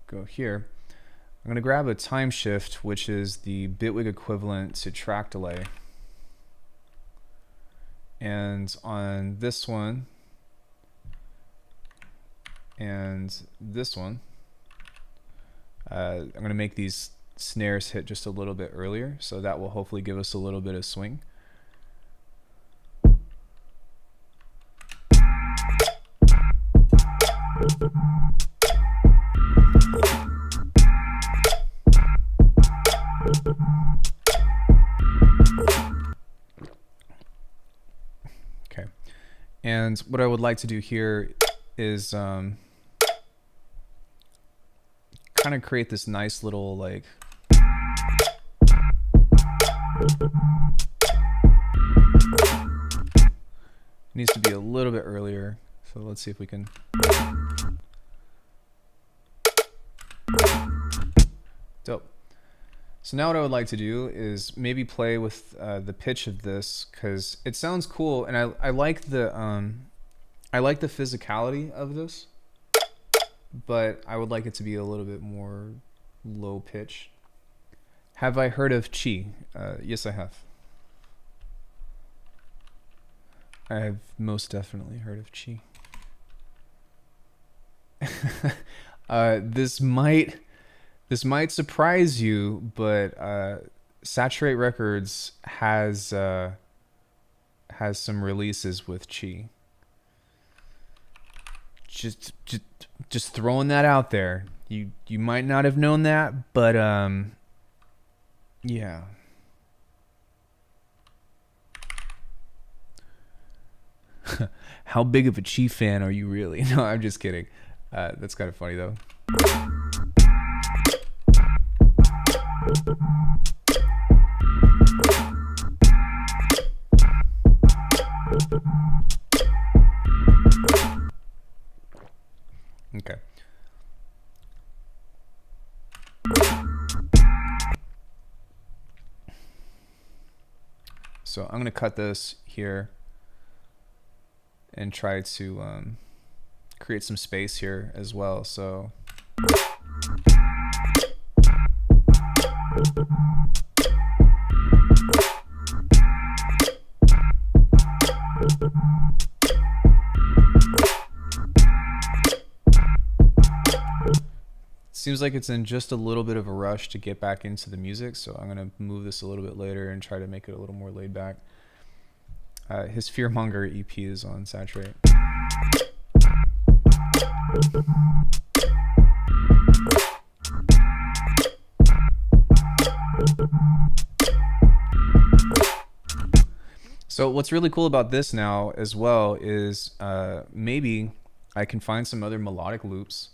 go here. I'm going to grab a time shift, which is the Bitwig equivalent to track delay. And on this one and this one, I'm going to make these snares hit just a little bit earlier, so that will hopefully give us a little bit of swing. Okay, and what I would like to do here is kind of create this nice little like needs to be a little bit earlier, so let's see if we can. Dope. So now what I would like to do is maybe play with the pitch of this, because it sounds cool, and I like the physicality of this, but I would like it to be a little bit more low pitch. Have I heard of Chi? Yes, I have. I have most definitely heard of Chi. This might surprise you, but Saturate Records has some releases with Chi. Just throwing that out there. You might not have known that, but yeah. How big of a Chi fan are you really? No, I'm just kidding. That's kind of funny though. Okay. So I'm going to cut this here and try to create some space here as well. So seems like it's in just a little bit of a rush to get back into the music, so I'm going to move this a little bit later and try to make it a little more laid back. His Fearmonger EP is on Saturate. So what's really cool about this now as well is maybe I can find some other melodic loops.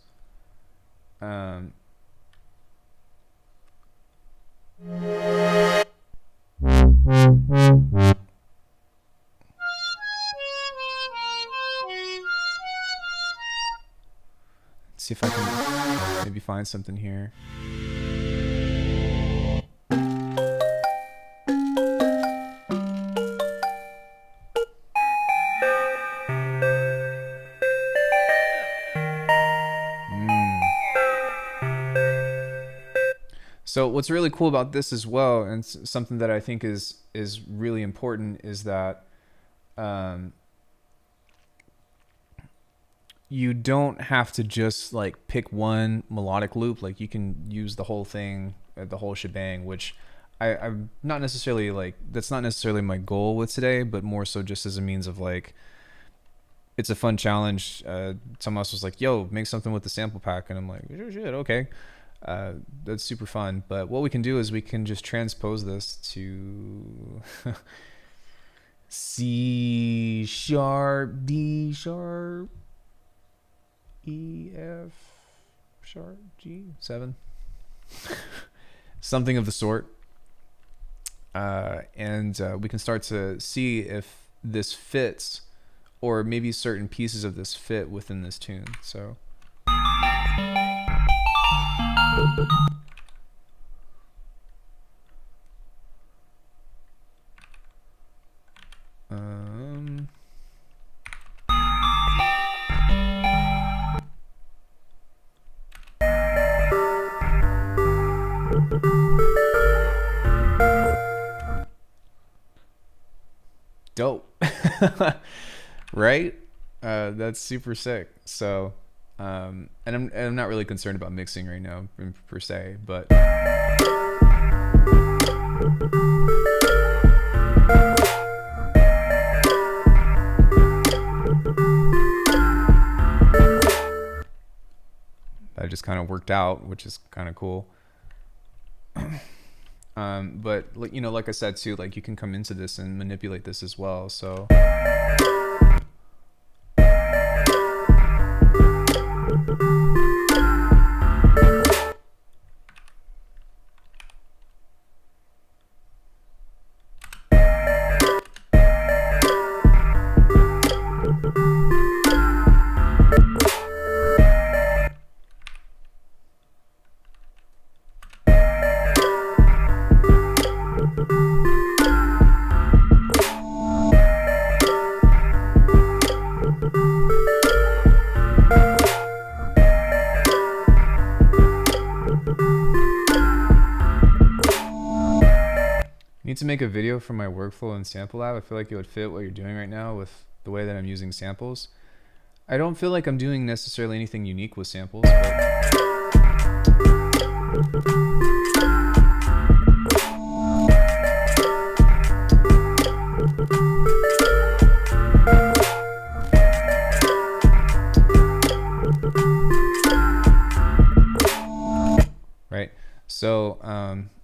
see if I can maybe find something here. So what's really cool about this as well, and something that I think is really important, is that you don't have to just like pick one melodic loop. Like you can use the whole thing, the whole shebang, which I'm not necessarily like, that's not necessarily my goal with today, but more so just as a means of like, it's a fun challenge. Someone else was like, yo, make something with the sample pack. And I'm like, sure, shit, okay. That's super fun. But what we can do is we can just transpose this to C sharp, D sharp, E, F sharp, G, 7. Something of the sort. And we can start to see if this fits, or maybe certain pieces of this fit within this tune. So dope. Right? That's super sick. So and I'm not really concerned about mixing right now per se, but that just kind of worked out, which is kind of cool. But you know, like I said too, like you can come into this and manipulate this as well. So to make a video for my workflow in Sample Lab. I feel like it would fit what you're doing right now with the way that I'm using samples. I don't feel like I'm doing necessarily anything unique with samples, but right. So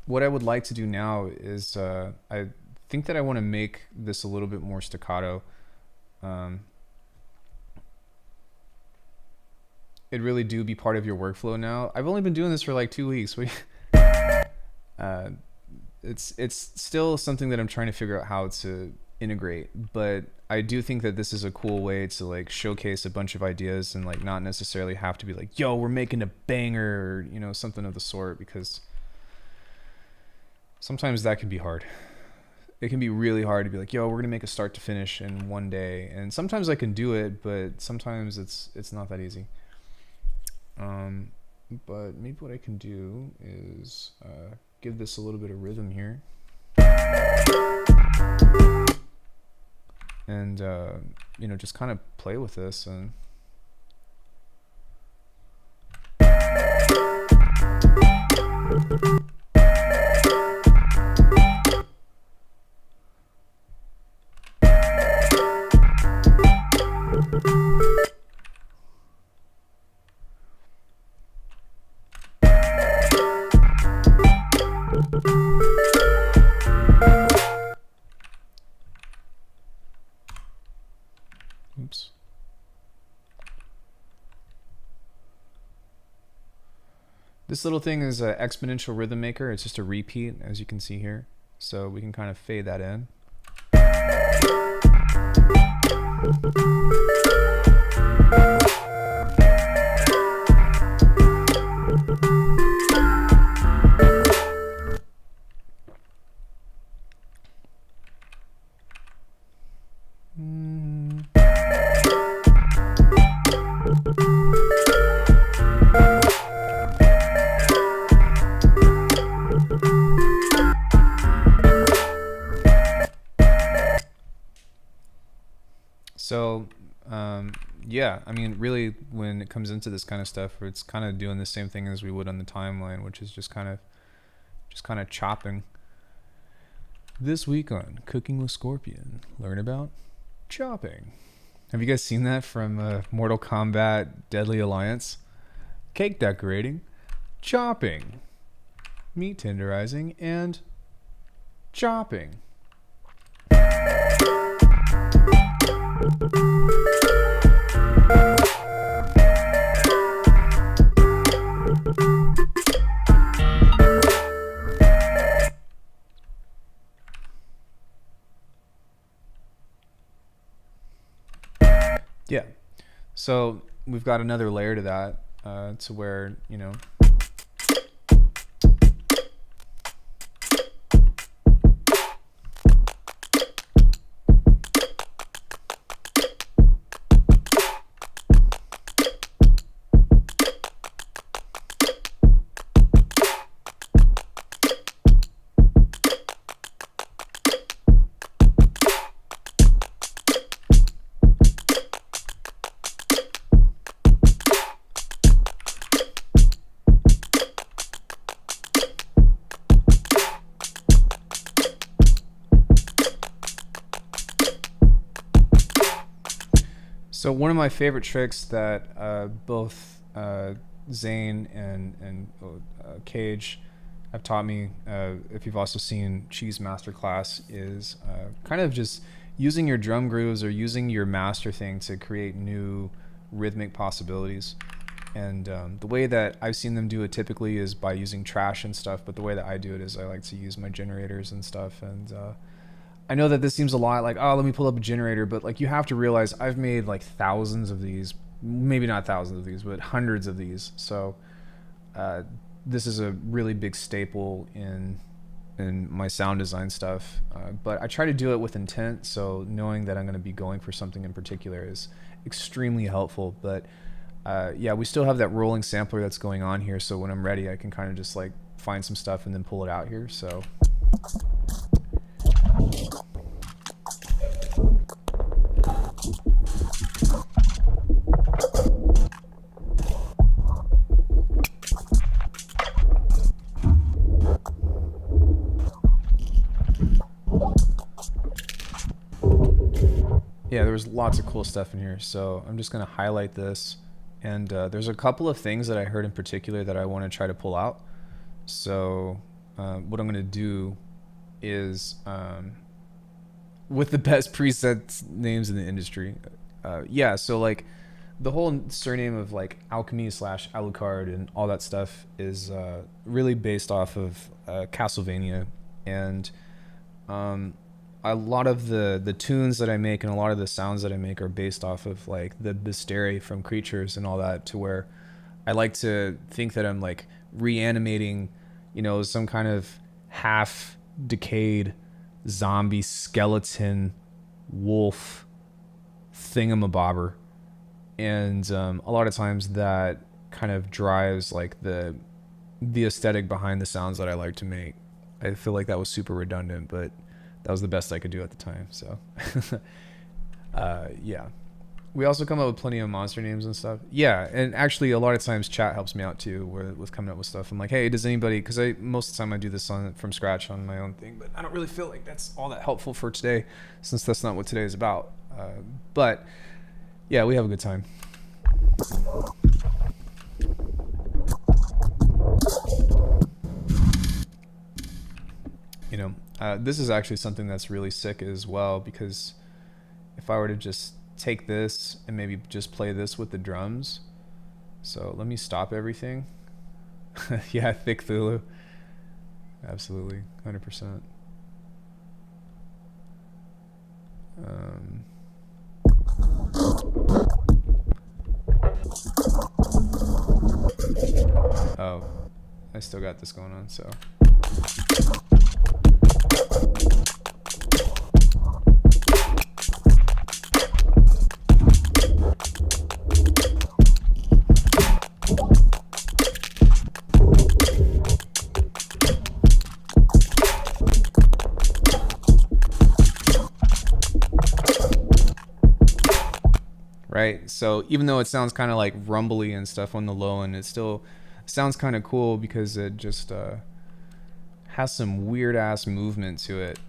what I would like to do now is I think that I want to make this a little bit more staccato. It really do be part of your workflow now. I've only been doing this for like 2 weeks. It's still something that I'm trying to figure out how to integrate, but I do think that this is a cool way to like showcase a bunch of ideas and like not necessarily have to be like, yo, we're making a banger, or, you know, something of the sort, because sometimes that can be hard. It can be really hard to be like, yo, we're gonna make a start to finish in one day. And sometimes I can do it, but sometimes it's not that easy. But maybe what I can do is give this a little bit of rhythm here. And you know, just kind of play with this and oops. This little thing is an exponential rhythm maker. It's just a repeat, as you can see here. So we can kind of fade that in. So, yeah, I mean, really, when it comes into this kind of stuff, it's kind of doing the same thing as we would on the timeline, which is just kind of chopping. This week on Cooking with Scorpion, learn about chopping. Have you guys seen that from Mortal Kombat Deadly Alliance? Cake decorating, chopping, meat tenderizing, and chopping. Yeah, so we've got another layer to that, to where, you know, so one of my favorite tricks that both Zane and Cage have taught me, if you've also seen Cheese Masterclass, is kind of just using your drum grooves or using your master thing to create new rhythmic possibilities. And the way that I've seen them do it typically is by using trash and stuff, but the way that I do it is I like to use my generators and stuff. And I know that this seems a lot like, oh, let me pull up a generator, but like you have to realize I've made like thousands of these, maybe not thousands of these, but hundreds of these. So this is a really big staple in my sound design stuff. But I try to do it with intent, so knowing that I'm going to be going for something in particular is extremely helpful. But yeah, we still have that rolling sampler that's going on here, so when I'm ready, I can kind of just like find some stuff and then pull it out here. So yeah, there was lots of cool stuff in here, so I'm just going to highlight this. And there's a couple of things that I heard in particular that I want to try to pull out. So what I'm going to do is, with the best preset names in the industry, yeah, so like the whole surname of like ALCKEMY / Alucard and all that stuff is really based off of Castlevania. And a lot of the tunes that I make and a lot of the sounds that I make are based off of like the Bisteri from Creatures and all that, to where I like to think that I'm like reanimating, you know, some kind of half decayed zombie skeleton wolf thingamabobber. And a lot of times that kind of drives like the aesthetic behind the sounds that I like to make. I feel like that was super redundant, but that was the best I could do at the time. So yeah, we also come up with plenty of monster names and stuff. Yeah, and actually a lot of times chat helps me out too, with coming up with stuff. I'm like, hey, does anybody, because most of the time I do this from scratch on my own thing, but I don't really feel like that's all that helpful for today, since that's not what today is about. But yeah, we have a good time. You know, this is actually something that's really sick as well, because if I were to just take this and maybe just play this with the drums. So let me stop everything. Yeah, Thick Thulu. Absolutely, 100%. Oh, I still got this going on, so. right? So even though it sounds kind of like rumbly and stuff on the low end, it still sounds kind of cool because it just has some weird ass movement to it.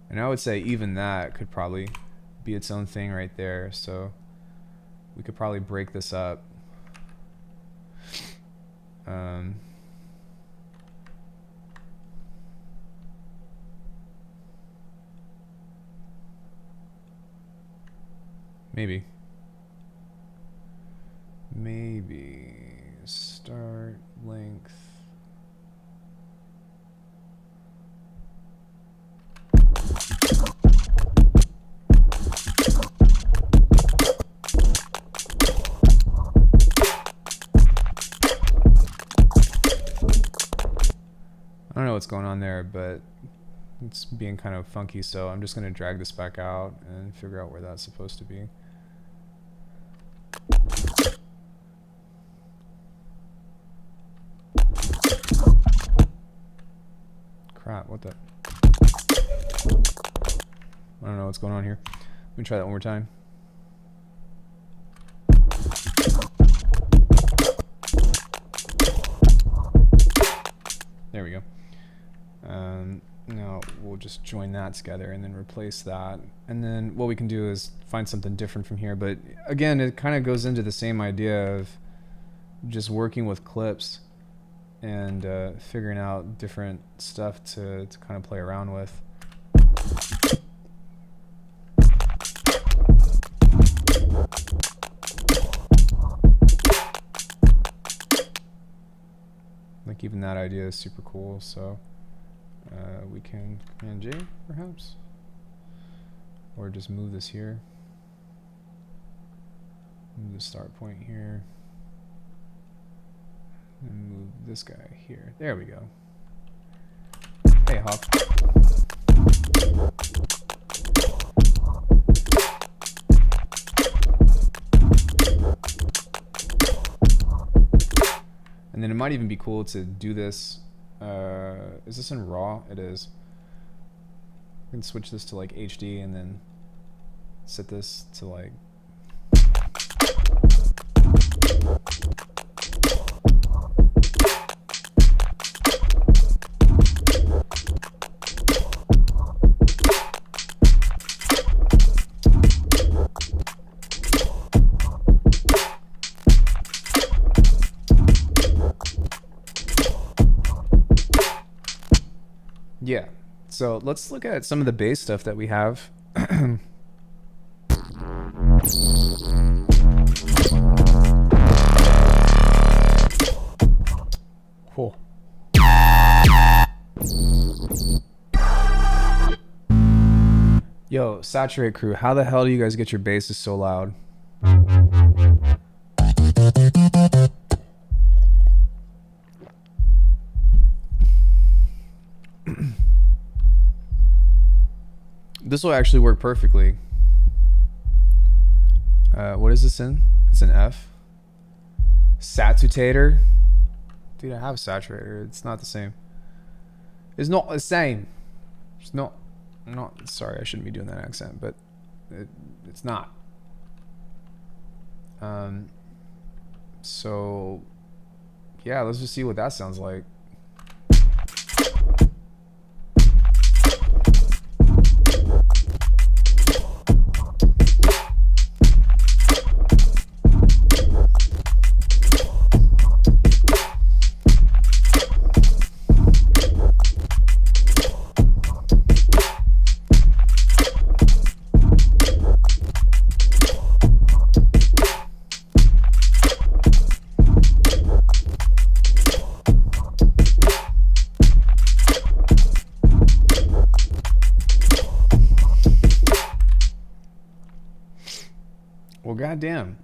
And I would say even that could probably be its own thing right there. So we could probably break this up. Maybe start length. I don't know what's going on there, but it's being kind of funky, so I'm just going to drag this back out and figure out where that's supposed to be. Crap, what the? I don't know what's going on here. Let me try that one more time. There we go. Now we'll just join that together and then replace that. And then what we can do is find something different from here. But again, it kind of goes into the same idea of just working with clips and figuring out different stuff to kind of play around with. Like even that idea is super cool, so we can Command J perhaps, or just move this here, move the start point here, and move this guy here. There we go. Hey, Hop. And then it might even be cool to do this. Is this in RAW? It is. I can switch this to like HD and then set this to like. Yeah, so let's look at some of the bass stuff that we have. Cool. Yo, Saturate crew, how the hell do you guys get your basses so loud? This will actually work perfectly. What is this in? It's an F. Saturator. Dude, I have a saturator. It's not the same. It's not the same. It's not. Sorry, I shouldn't be doing that accent, but it's not. So yeah, let's just see what that sounds like. Well, goddamn.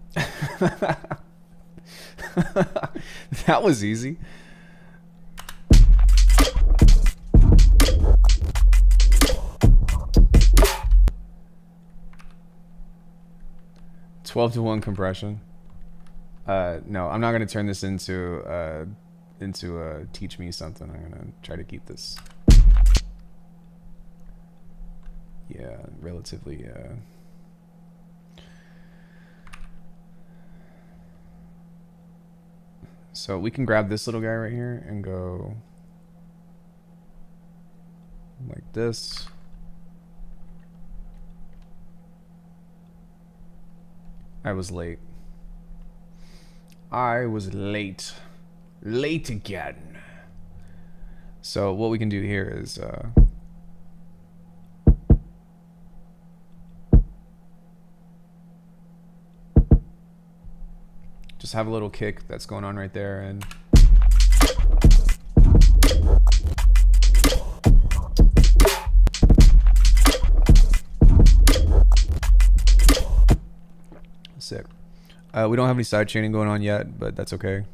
That was easy. 12-to-1 compression. No, I'm not gonna turn this into teach me something. I'm gonna try to keep this, yeah, relatively. So we can grab this little guy right here and go like this. I was late. I was late. Late again. So what we can do here is just have a little kick that's going on right there, and sick. We don't have any side chaining going on yet, but that's okay.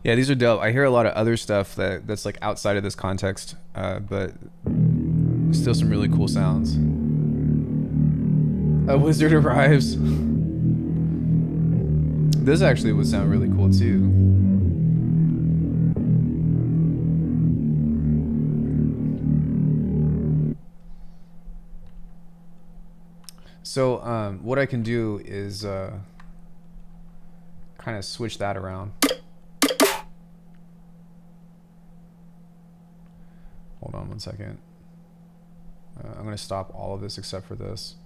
Yeah, these are dope. I hear a lot of other stuff that's like outside of this context, but still some really cool sounds. A wizard arrives. This actually would sound really cool too. So what I can do is kind of switch that around. Hold on one second. I'm going to stop all of this except for this.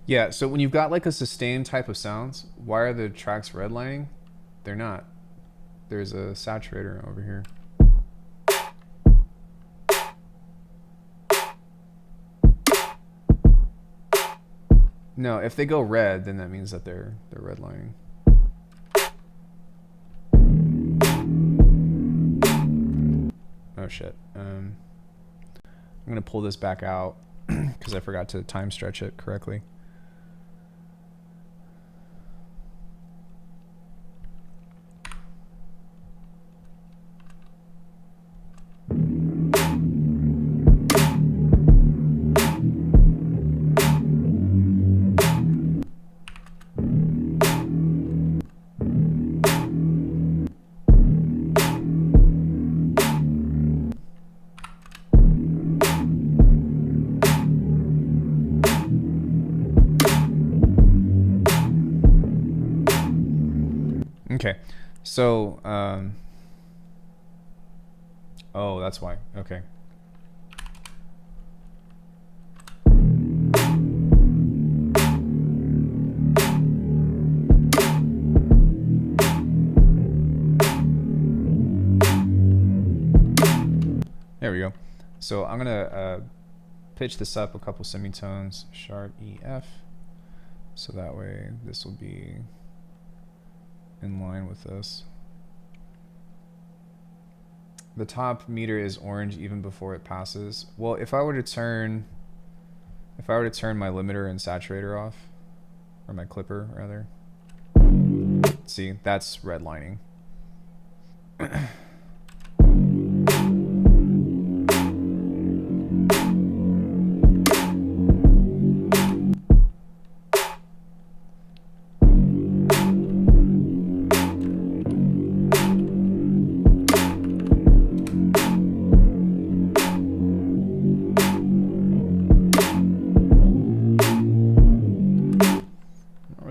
Yeah, so when you've got like a sustained type of sounds, why are the tracks redlining? They're not. There's a saturator over here. No, if they go red, then that means that they're redlining. Oh shit. I'm gonna pull this back out because I forgot to time stretch it correctly. Okay, so, oh, that's why. Okay. There we go. So I'm gonna pitch this up a couple semitones, sharp E, F, so that way this will be in line with this. The top meter is orange even before it passes. Well, if I were to turn my limiter and saturator off, or my clipper rather, see, that's redlining.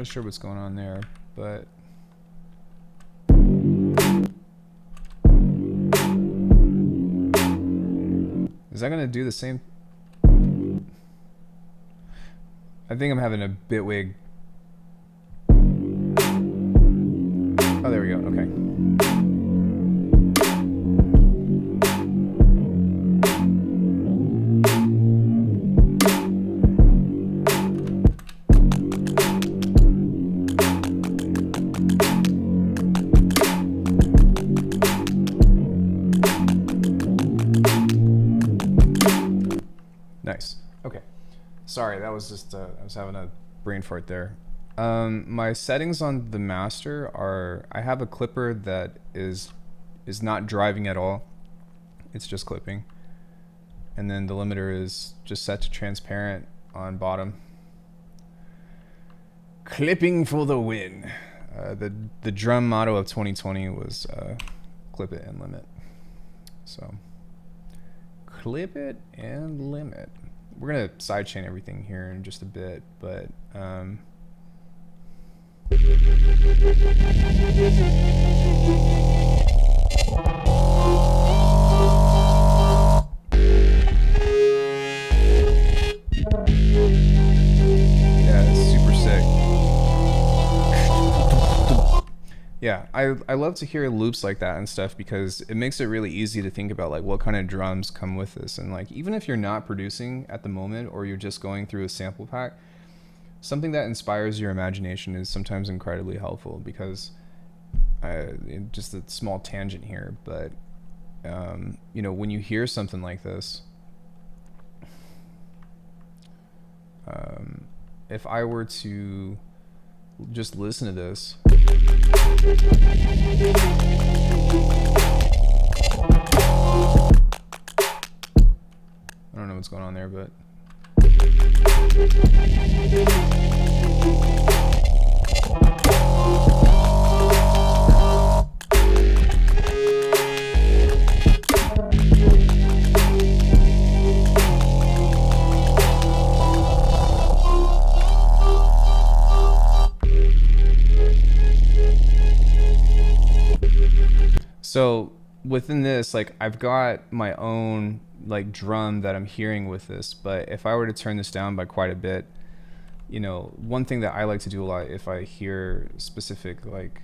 Sure what's going on there, but is Is that gonna do the same? I think I'm having a Bitwig. Oh, there we go. Okay. Nice. Okay. Sorry, that was just I was having a brain fart there. My settings on the master are, I have a clipper that is not driving at all. It's just clipping. And then the limiter is just set to transparent on bottom. Clipping for the win. The drum motto of 2020 was clip it and limit. So clip it and limit. We're gonna sidechain everything here in just a bit, but yeah, it's super sick. Yeah, I love to hear loops like that and stuff because it makes it really easy to think about like what kind of drums come with this. And like even if you're not producing at the moment or you're just going through a sample pack, something that inspires your imagination is sometimes incredibly helpful because just a small tangent here, but you know, when you hear something like this, if I were to just listen to this, I don't know what's going on there, but so within this, like I've got my own like drum that I'm hearing with this, but if I were to turn this down by quite a bit, you know, one thing that I like to do a lot if I hear specific like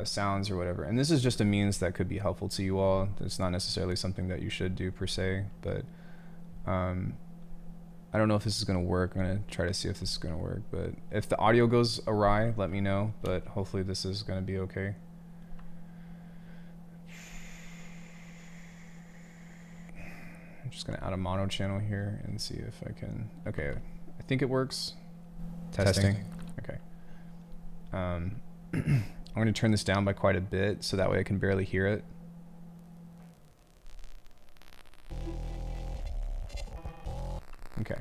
sounds or whatever, and this is just a means that could be helpful to you all. It's not necessarily something that you should do per se, but I don't know if this is going to work. I'm going to try to see if this is going to work, but if the audio goes awry, let me know, but hopefully this is going to be okay. I'm just going to add a mono channel here and see if I can. Okay, I think it works. Testing. Okay. I'm going to turn this down by quite a bit so that way I can barely hear it. Okay.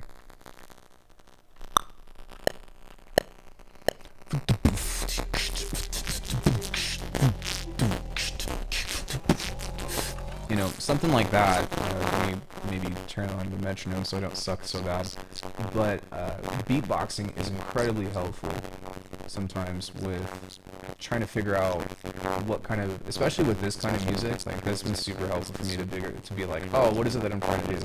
You know, something like that. Let me maybe turn on the metronome so I don't suck so bad. But beatboxing is incredibly helpful sometimes with trying to figure out what kind of, especially with this kind of music, like that's been super helpful for me to be like, oh, what is it that I'm trying to do?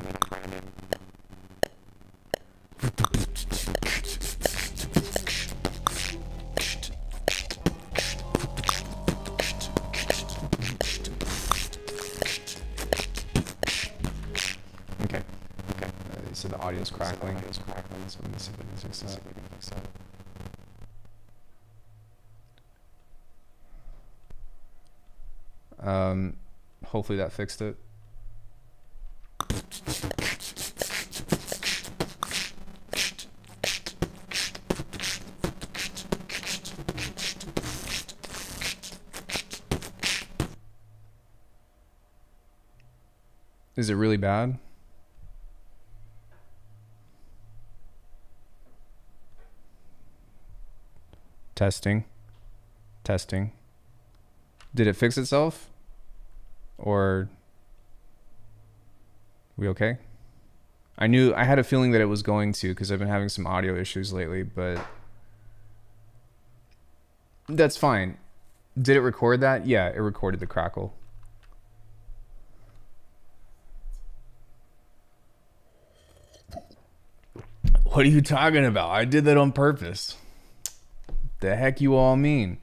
So the audio's crackling. So let me see if I can fix that. Hopefully that fixed it. Is it really bad? Testing. Testing. Did it fix itself? Or we okay? I had a feeling that it was going to because I've been having some audio issues lately, but that's fine. Did it record that? Yeah, it recorded the crackle. What are you talking about? I did that on purpose. The heck you all mean?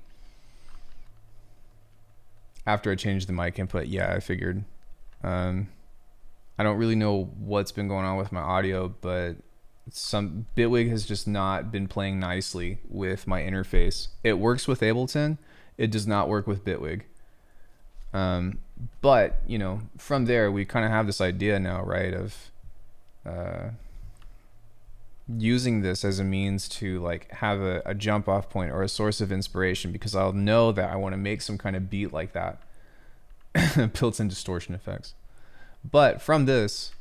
After I changed the mic input, yeah, I figured. I don't really know what's been going on with my audio, but Bitwig has just not been playing nicely with my interface. It works with Ableton. It does not work with Bitwig. But, you know, from there, we kind of have this idea now, right, of using this as a means to like have a jump off point or a source of inspiration, because I'll know that I want to make some kind of beat like that. Built-in distortion effects. But from this,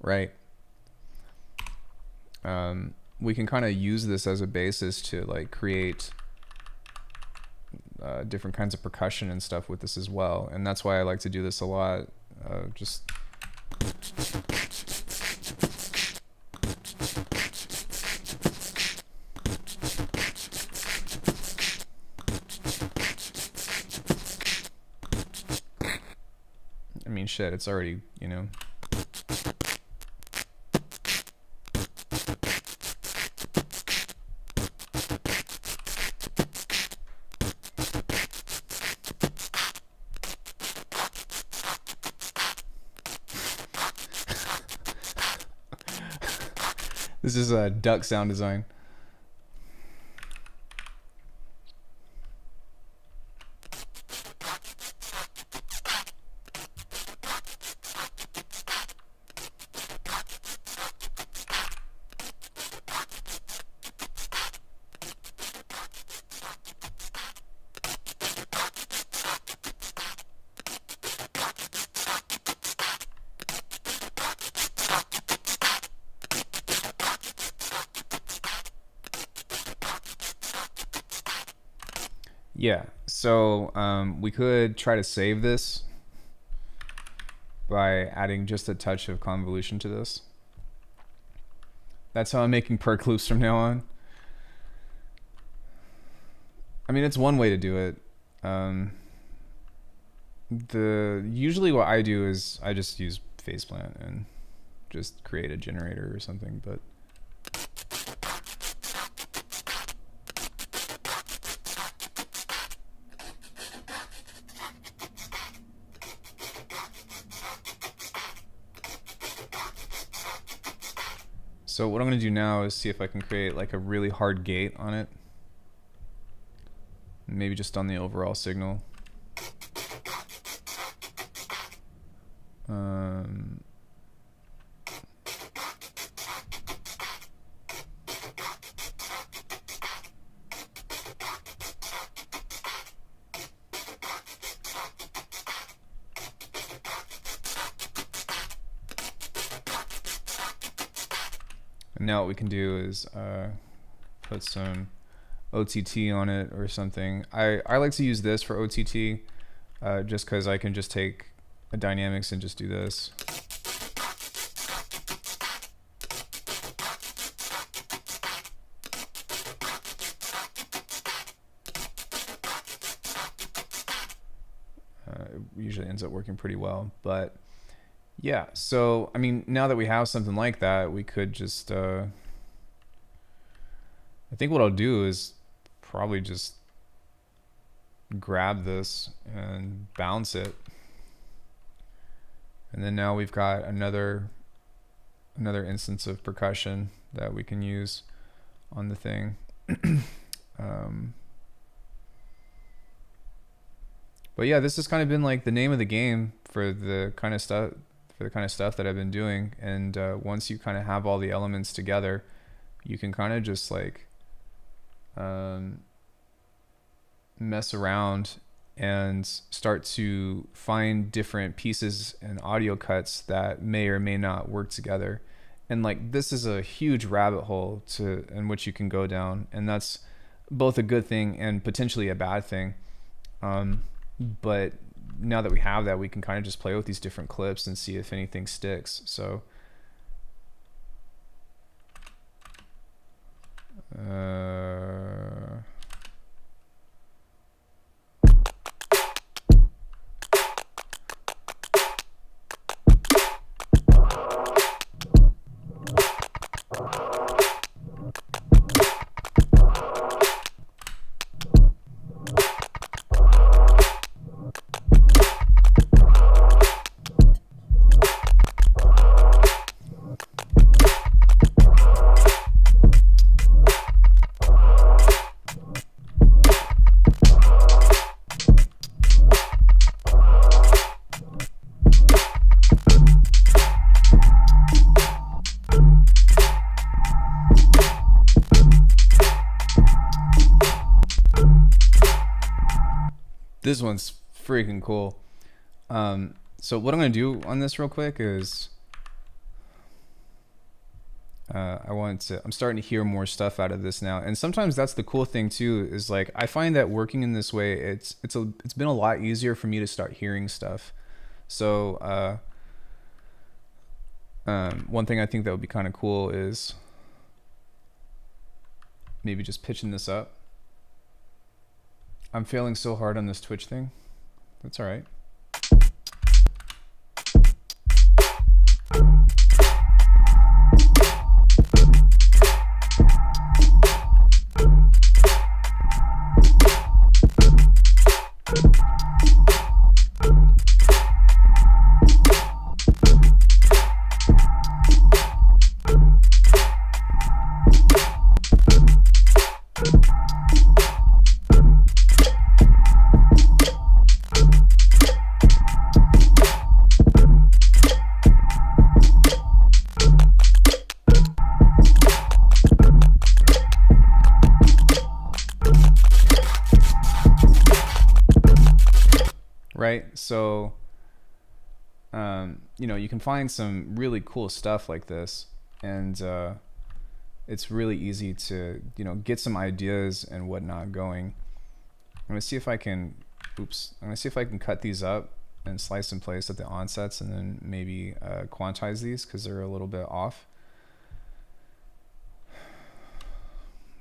right, we can kind of use this as a basis to like create different kinds of percussion and stuff with this as well. And that's why I like to do this a lot. Just I mean, shit, it's already, you know. This is a duck sound design. Yeah, so we could try to save this by adding just a touch of convolution to this. That's how I'm making perk loops from now on. I mean, it's one way to do it. Usually what I do is I just use faceplant and just create a generator or something, but so what I'm going to do now is see if I can create like a really hard gate on it. Maybe just on the overall signal. And now what we can do is put some OTT on it or something. I like to use this for OTT just because I can just take a dynamics and just do this. It usually ends up working pretty well, but yeah, so I mean, now that we have something like that, we could just I think what I'll do is probably just grab this and bounce it, and then now we've got another instance of percussion that we can use on the thing. But yeah, this has kind of been like the name of the game for the kind of stuff that I've been doing. And once you kind of have all the elements together, you can kind of just like mess around and start to find different pieces and audio cuts that may or may not work together. And like, this is a huge rabbit hole in which you can go down, and that's both a good thing and potentially a bad thing. But now that we have that, we can kind of just play with these different clips and see if anything sticks. So This one's freaking cool. So what I'm gonna do on this real quick is I'm starting to hear more stuff out of this now, and sometimes that's the cool thing too, is like I find that working in this way, it's been a lot easier for me to start hearing stuff. So one thing I think that would be kind of cool is maybe just pitching this up. I'm failing so hard on this Twitch thing. That's all right. Right, so you know, you can find some really cool stuff like this, and it's really easy to, you know, get some ideas and whatnot going. I'm gonna see if I can cut these up and slice and place at the onsets, and then maybe quantize these because they're a little bit off.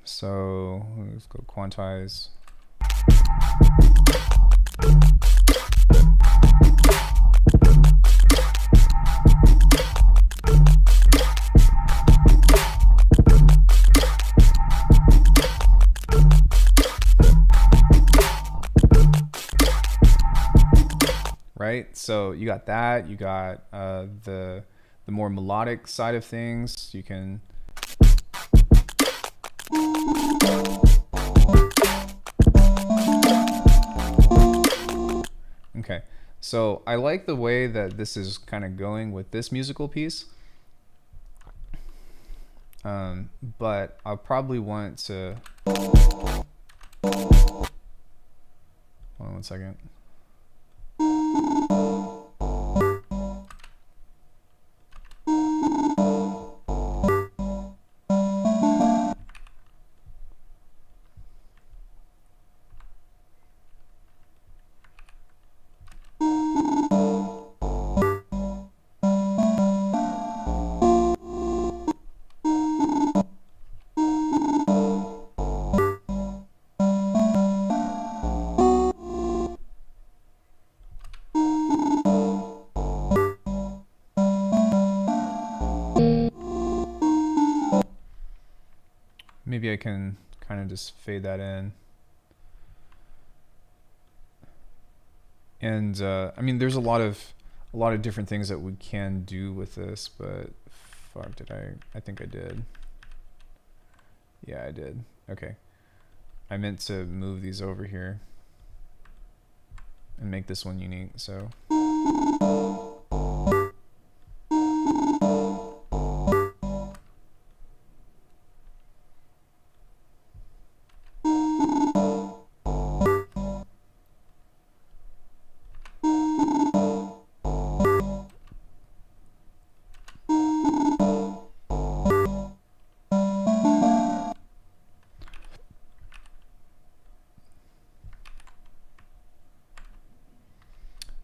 So let's go quantize. Right, so you got that. You got the more melodic side of things. You can okay. So I like the way that this is kind of going with this musical piece, but I'll probably want to. Hold on one second. Maybe I can kind of just fade that in. And I mean, there's a lot of different things that we can do with this, but fuck, I think I did. Yeah, I did. Okay. I meant to move these over here and make this one unique, so.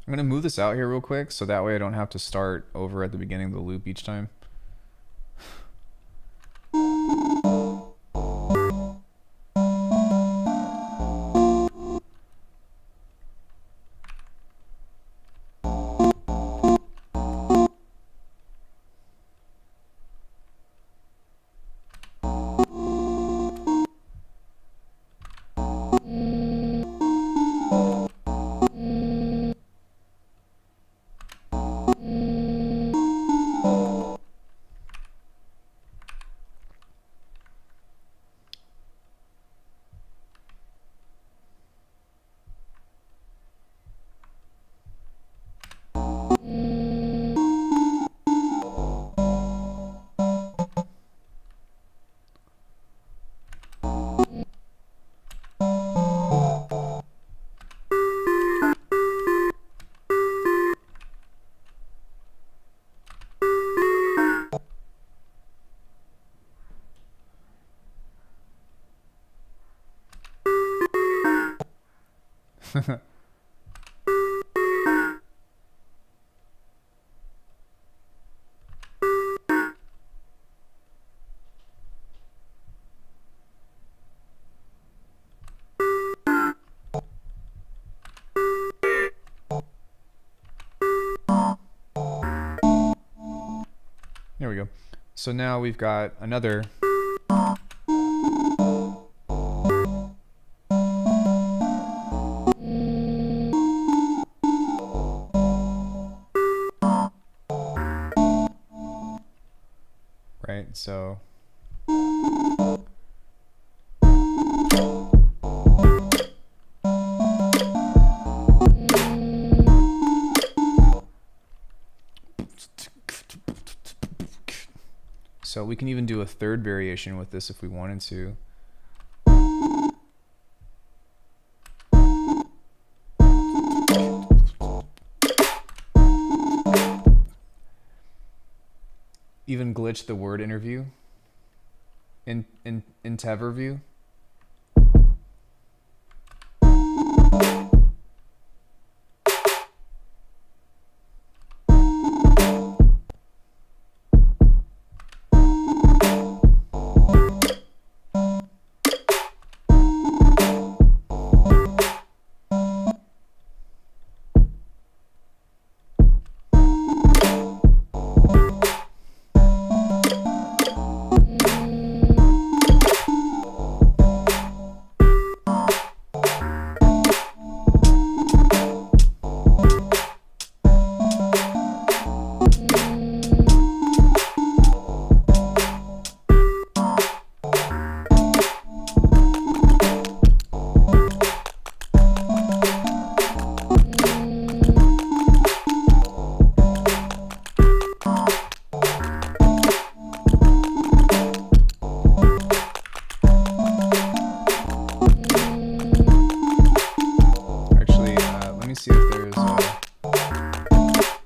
I'm gonna move this out here real quick so that way I don't have to start over at the beginning of the loop each time. There we go. So now we've got another right, so we can even do a third variation with this if we wanted to. Even glitch the word interview in Teverview.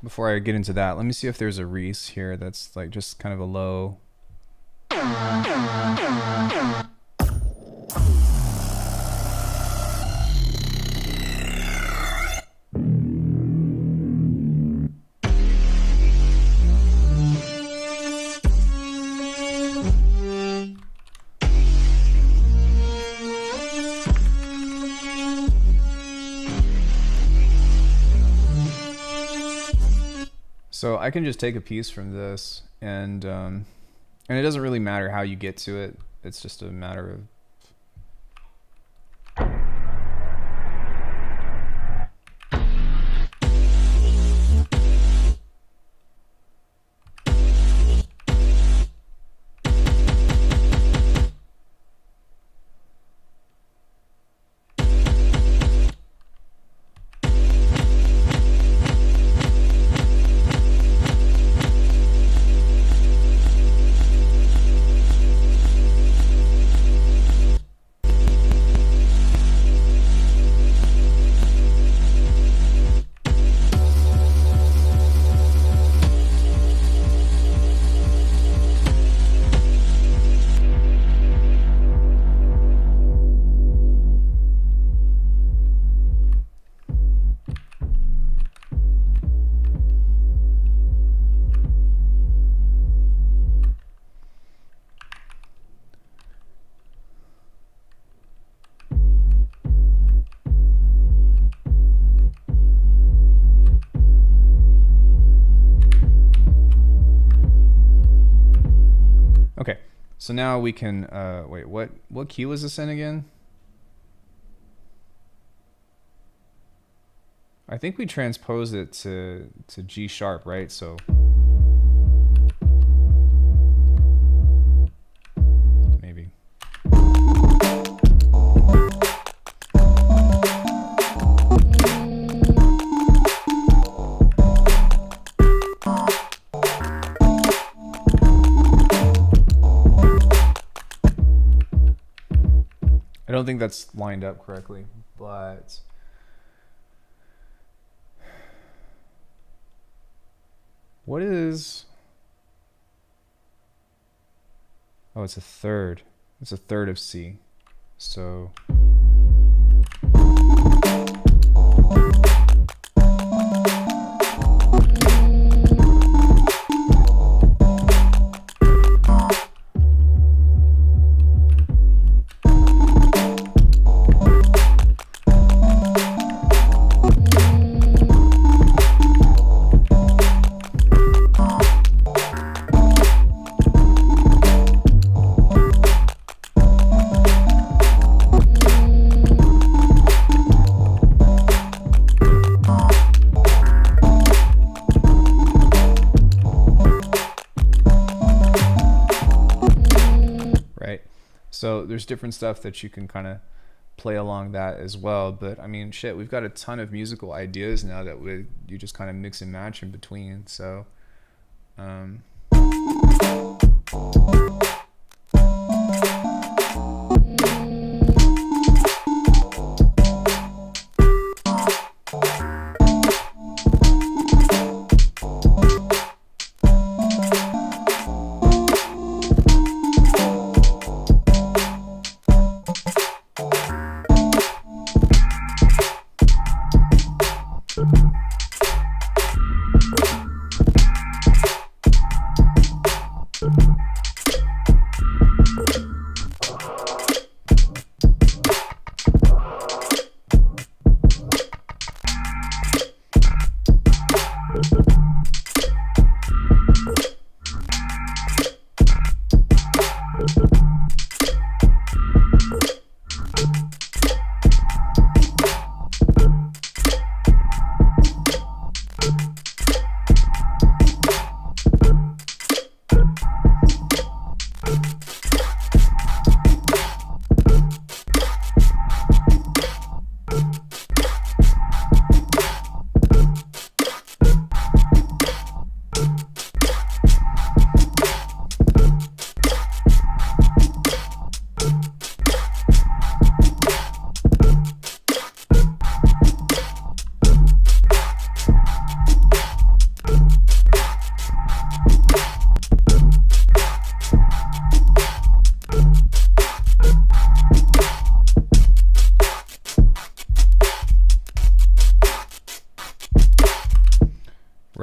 Before I get into that, let me see if there's a Reese here that's like just kind of a low. So I can just take a piece from this, and it doesn't really matter how you get to it. It's just a matter of okay. So now we can wait. What key was this in again? I think we transposed it to G sharp, right? So maybe. I don't think that's lined up correctly, but what is, oh, it's a third. It's a third of C. So So there's different stuff that you can kind of play along that as well. But I mean, shit, we've got a ton of musical ideas now that you just kind of mix and match in between. So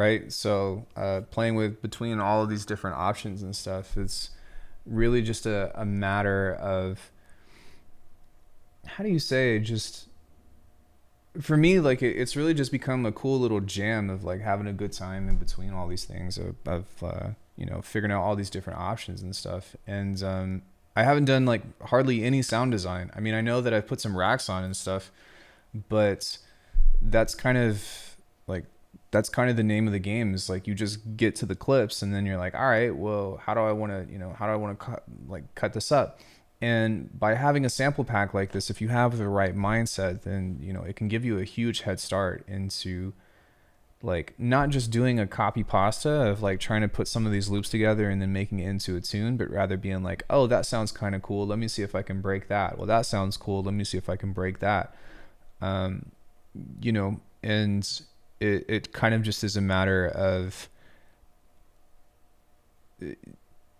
right? So playing with between all of these different options and stuff, it's really just a matter of, how do you say, just for me, like it's really just become a cool little jam of like having a good time in between all these things of you know, figuring out all these different options and stuff. And I haven't done like hardly any sound design. I mean, I know that I've put some racks on and stuff, but that's kind of like, that's kind of the name of the game, is like you just get to the clips and then you're like, all right, well, how do I want to, you know, how do I want to cut this up? And by having a sample pack like this, if you have the right mindset, then, you know, it can give you a huge head start into like not just doing a copy pasta of like trying to put some of these loops together and then making it into a tune, but rather being like, oh, that sounds kind of cool. Let me see if I can break that. Well, that sounds cool. Let me see if I can break that. You know, and it kind of just is a matter of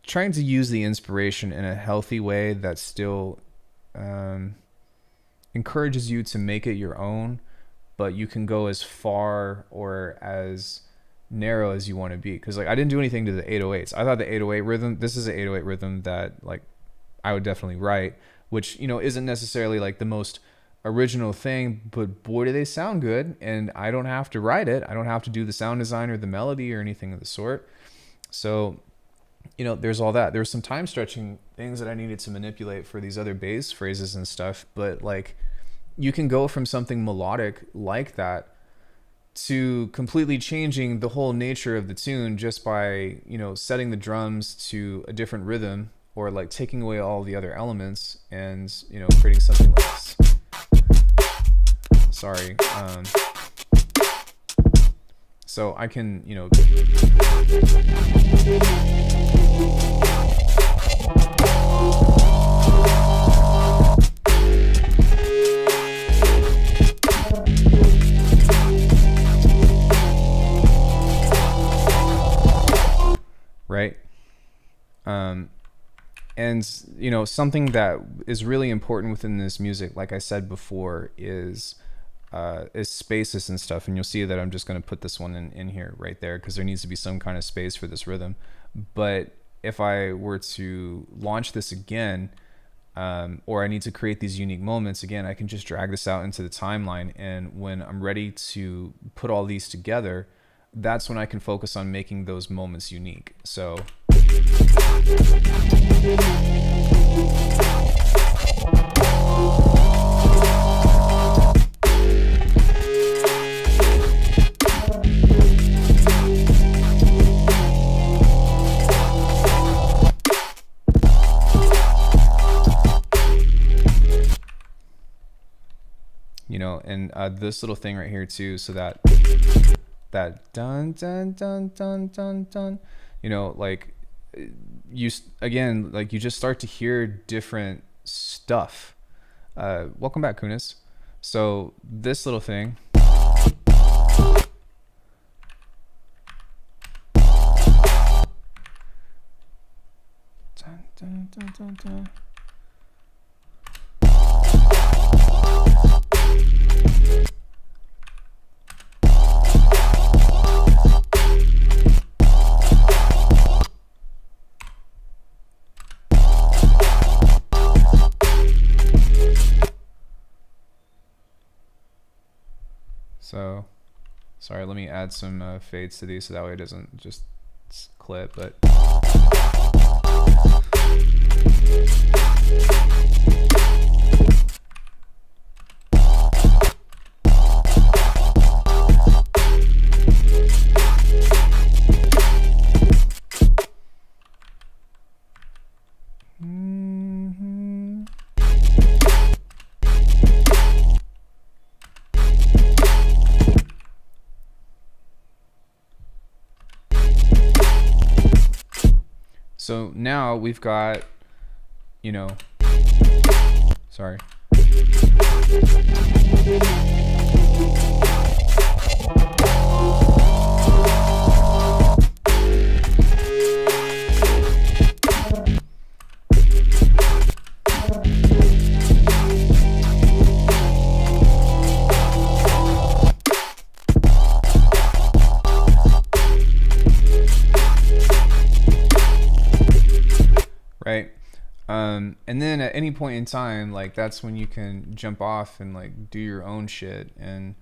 trying to use the inspiration in a healthy way that still encourages you to make it your own, but you can go as far or as narrow as you want to be. Because like I didn't do anything to the 808s. I thought the 808 rhythm, this is an 808 rhythm that like I would definitely write, which, you know, isn't necessarily like the most original thing, but boy, do they sound good. And I don't have to write it. I don't have to do the sound design or the melody or anything of the sort. So, you know, there's all that. There's some time stretching things that I needed to manipulate for these other bass phrases and stuff. But like, you can go from something melodic like that to completely changing the whole nature of the tune just by, you know, setting the drums to a different rhythm, or like taking away all the other elements and, you know, creating something like this. Sorry. So I can, you know, right? And, you know, something that is really important within this music, like I said before, is spaces and stuff. And you'll see that I'm just going to put this one in here right there, because there needs to be some kind of space for this rhythm. But if I were to launch this again, or I need to create these unique moments again, I can just drag this out into the timeline. And when I'm ready to put all these together, that's when I can focus on making those moments unique. So you know, and this little thing right here too, so that dun dun dun dun dun dun, you know, like you again, like you just start to hear different stuff. Welcome back, Kunis. So this little thing, dun, dun, dun, dun, dun. So, sorry, let me add some fades to these so that way it doesn't just clip, but. So now we've got, you know, sorry. Right. And then at any point in time, like that's when you can jump off and like do your own shit. And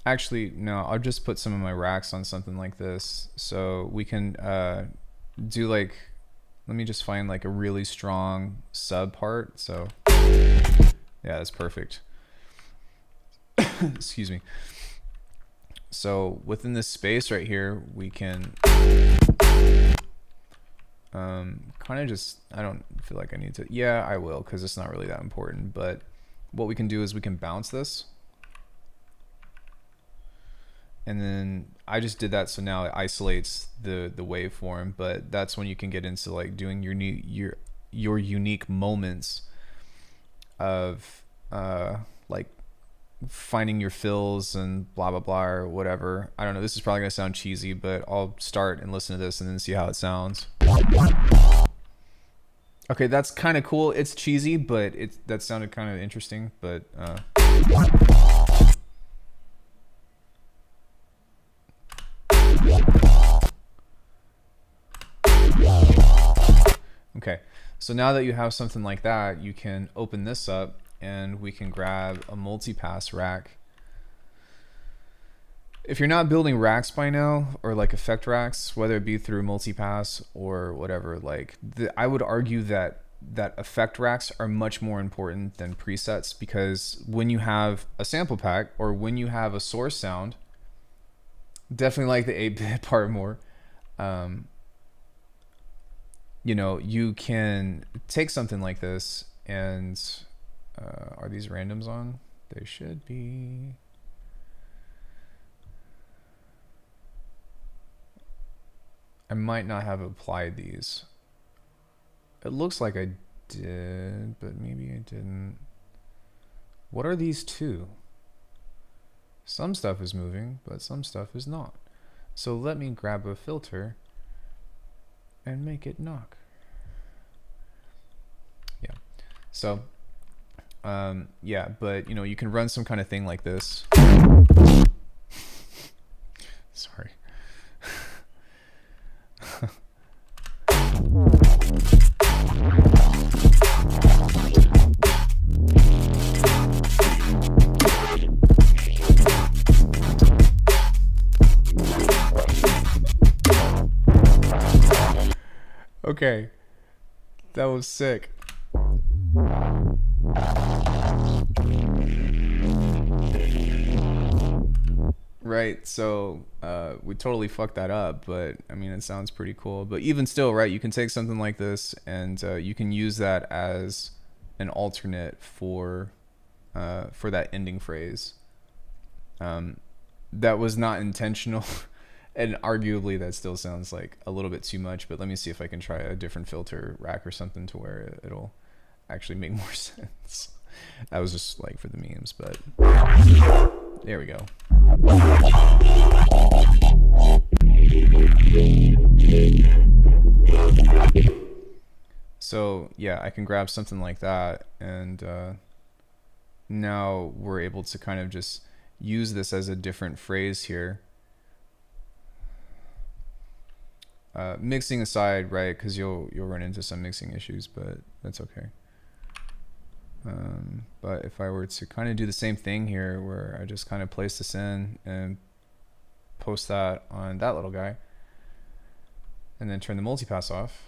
actually, no, I'll just put some of my racks on something like this. So we can do like, let me just find like a really strong sub part. So yeah, that's perfect. Excuse me. So within this space right here, we can kind of just, I don't feel like I need to, yeah, I will, because it's not really that important. But what we can do is we can bounce this. And then I just did that, so now it isolates the waveform, but that's when you can get into like doing your unique moments of like finding your fills and blah blah blah or whatever. I don't know, this is probably gonna sound cheesy, but I'll start and listen to this and then see how it sounds. Okay, that's kind of cool. It's cheesy, but that sounded kind of interesting. But okay, so now that you have something like that, you can open this up and we can grab a multipass rack. If you're not building racks by now, or like effect racks, whether it be through multipass or whatever, like I would argue that effect racks are much more important than presets, because when you have a sample pack or when you have a source sound, definitely like the 8-bit part more, you know, you can take something like this and are these randoms on? They should be. I might not have applied these. It looks like I did, but maybe I didn't. What are these two? Some stuff is moving, but some stuff is not. So let me grab a filter and make it knock. Yeah. So, yeah, but you know, you can run some kind of thing like this. Sorry. Okay, that was sick. Right, so we totally fucked that up, but I mean, it sounds pretty cool. But even still, right, you can take something like this and you can use that as an alternate for for that ending phrase. That was not intentional. And arguably that still sounds like a little bit too much, but let me see if I can try a different filter rack or something to where it'll actually make more sense. That was just like for the memes, but there we go. So yeah, I can grab something like that, and now we're able to kind of just use this as a different phrase here. Mixing aside, right? Because you'll run into some mixing issues, but that's okay. But if I were to kind of do the same thing here, where I just kind of place this in and post that on that little guy, and then turn the multipass off.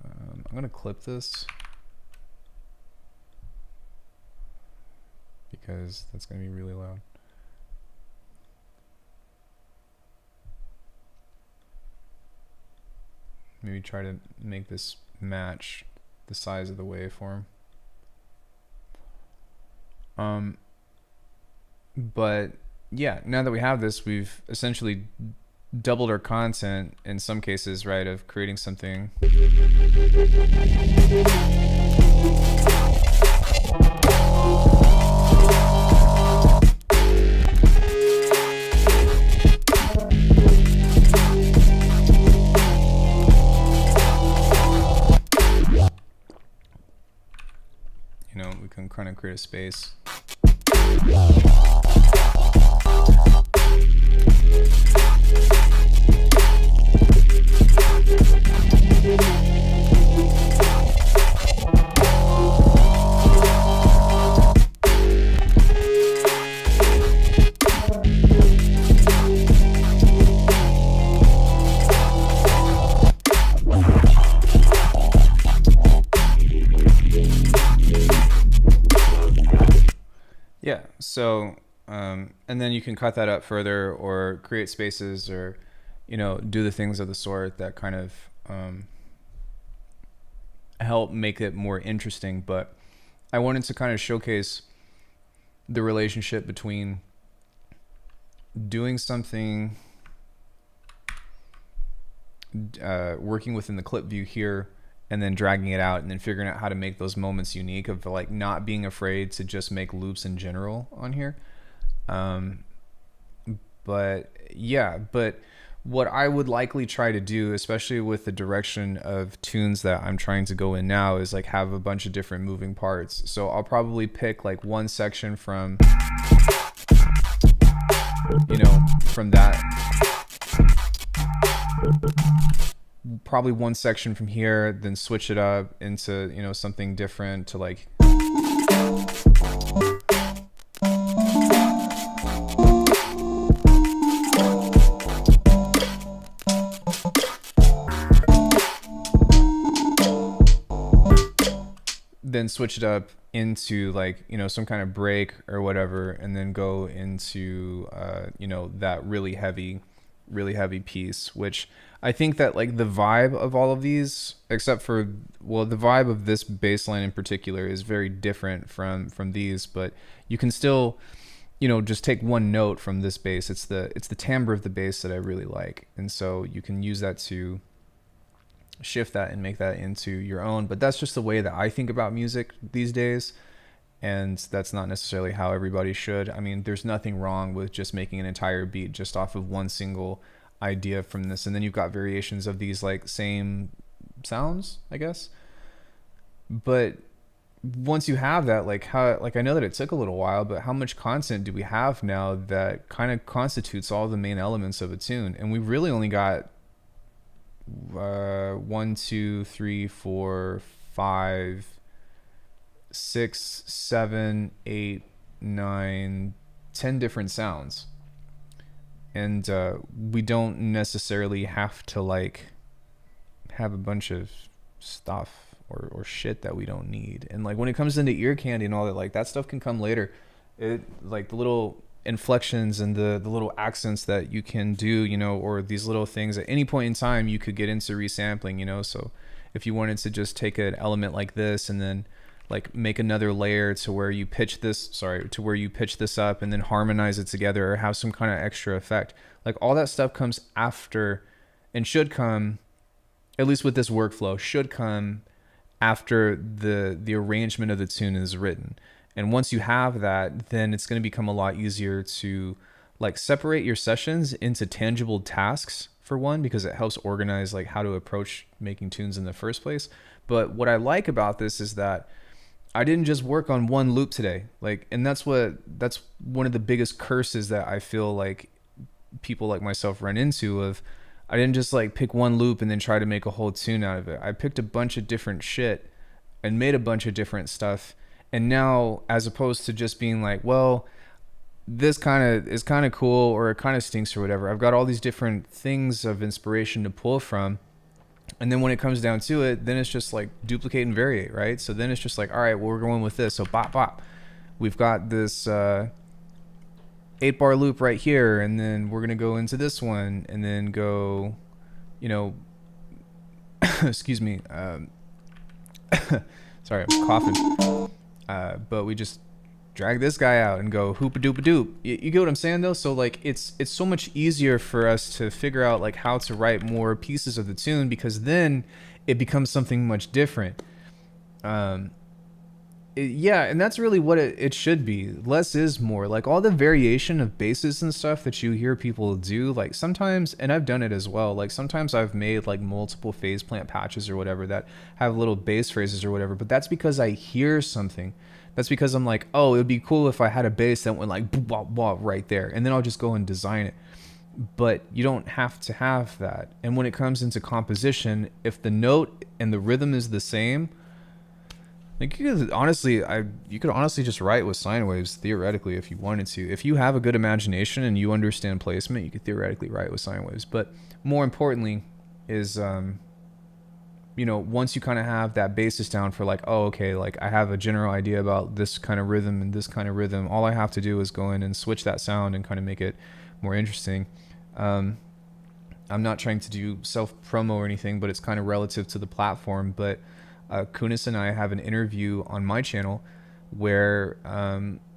I'm gonna clip this because that's gonna be really loud. Maybe try to make this match the size of the waveform. But yeah, now that we have this, we've essentially doubled our content in some cases, right, of creating something. You know, we can kind of create a space. Yeah, so and then you can cut that up further or create spaces or, you know, do the things of the sort that kind of help make it more interesting. But I wanted to kind of showcase the relationship between doing something, working within the clip view here, and then dragging it out and then figuring out how to make those moments unique, of like not being afraid to just make loops in general on here. But yeah, but what I would likely try to do, especially with the direction of tunes that I'm trying to go in now, is like have a bunch of different moving parts. So I'll probably pick like one section from, you know, from that, probably one section from here, then switch it up into, you know, something different to like, then switch it up into like, you know, some kind of break or whatever, and then go into you know, that really heavy piece, which I think that like the vibe of all of these, except for, well, the vibe of this bass line in particular is very different from these, but you can still, you know, just take one note from this bass. It's the timbre of the bass that I really like, and so you can use that to shift that and make that into your own. But that's just the way that I think about music these days, and that's not necessarily how everybody should. I mean, there's nothing wrong with just making an entire beat just off of one single idea from this, and then you've got variations of these like same sounds, I guess. But once you have that, like how, like I know that it took a little while, but how much content do we have now that kind of constitutes all the main elements of a tune? And we really only got 1, 2, 3, 4, 5, 6, 7, 8, 9, 10 different sounds. And we don't necessarily have to like have a bunch of stuff or shit that we don't need. And like when it comes into ear candy and all that, like that stuff can come later. It like the little inflections and the little accents that you can do, you know, or these little things at any point in time you could get into resampling, you know. So if you wanted to just take an element like this and then like make another layer to where you pitch this, to where you pitch this up and then harmonize it together or have some kind of extra effect. Like all that stuff comes after, and should come, at least with this workflow, should come after the arrangement of the tune is written. And once you have that, then it's going to become a lot easier to like separate your sessions into tangible tasks, for one, because it helps organize like how to approach making tunes in the first place. But what I like about this is that I didn't just work on one loop today. Like, and that's one of the biggest curses that I feel like people like myself run into of, I didn't just like pick one loop and then try to make a whole tune out of it. I picked a bunch of different shit and made a bunch of different stuff. And now, as opposed to just being like, well, this kind of is kind of cool or it kind of stinks or whatever, I've got all these different things of inspiration to pull from. And then when it comes down to it, then it's just like duplicate and variate, right? So then it's just like, all right, well, we're going with this. So bop, bop. We've got this 8-bar loop right here. And then we're going to go into this one and then go, you know, excuse me. Sorry, I'm coughing. But we just drag this guy out and go hoop-a-doop-a-doop. You get what I'm saying though? So like it's so much easier for us to figure out like how to write more pieces of the tune, because then it becomes something much different. Yeah, and that's really what it should be. Less is more. Like all the variation of basses and stuff that you hear people do, like sometimes, and I've done it as well, like sometimes I've made like multiple phase plant patches or whatever that have little bass phrases or whatever, but that's because I hear something. That's because I'm like, oh, it would be cool if I had a bass that went like boop, bop, bop right there, and then I'll just go and design it. But you don't have to have that. And when it comes into composition, if the note and the rhythm is the same, like you could honestly just write with sine waves theoretically if you wanted to. If you have a good imagination and you understand placement, you could theoretically write with sine waves. But more importantly is you know, once you kind of have that basis down for like, oh, okay, like I have a general idea about this kind of rhythm and this kind of rhythm, all I have to do is go in and switch that sound and kind of make it more interesting. I'm not trying to do self-promo or anything, but it's kind of relative to the platform. But Kunis and I have an interview on my channel where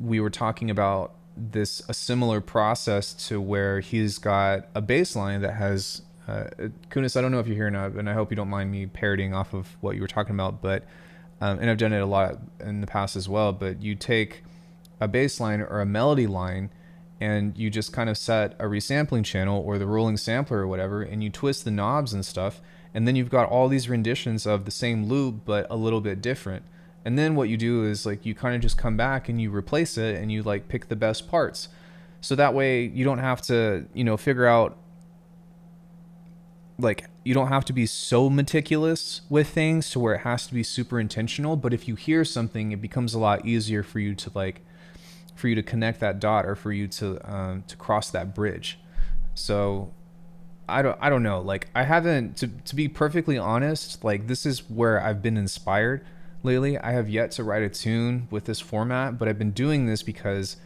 we were talking about a similar process to where he's got a bass line that has Kunis, I don't know if you're here now, and I hope you don't mind me parroting off of what you were talking about, but and I've done it a lot in the past as well, but you take a bass line or a melody line and you just kind of set a resampling channel or the rolling sampler or whatever, and you twist the knobs and stuff, and then you've got all these renditions of the same loop but a little bit different. And then what you do is like you kind of just come back and you replace it and you like pick the best parts, so that way you don't have to, you know, figure out, like you don't have to be so meticulous with things to where it has to be super intentional. But if you hear something, it becomes a lot easier for you to connect that dot, or for you to cross that bridge. So I don't know, like I haven't, to be perfectly honest, like this is where I've been inspired lately. I have yet to write a tune with this format, but I've been doing this because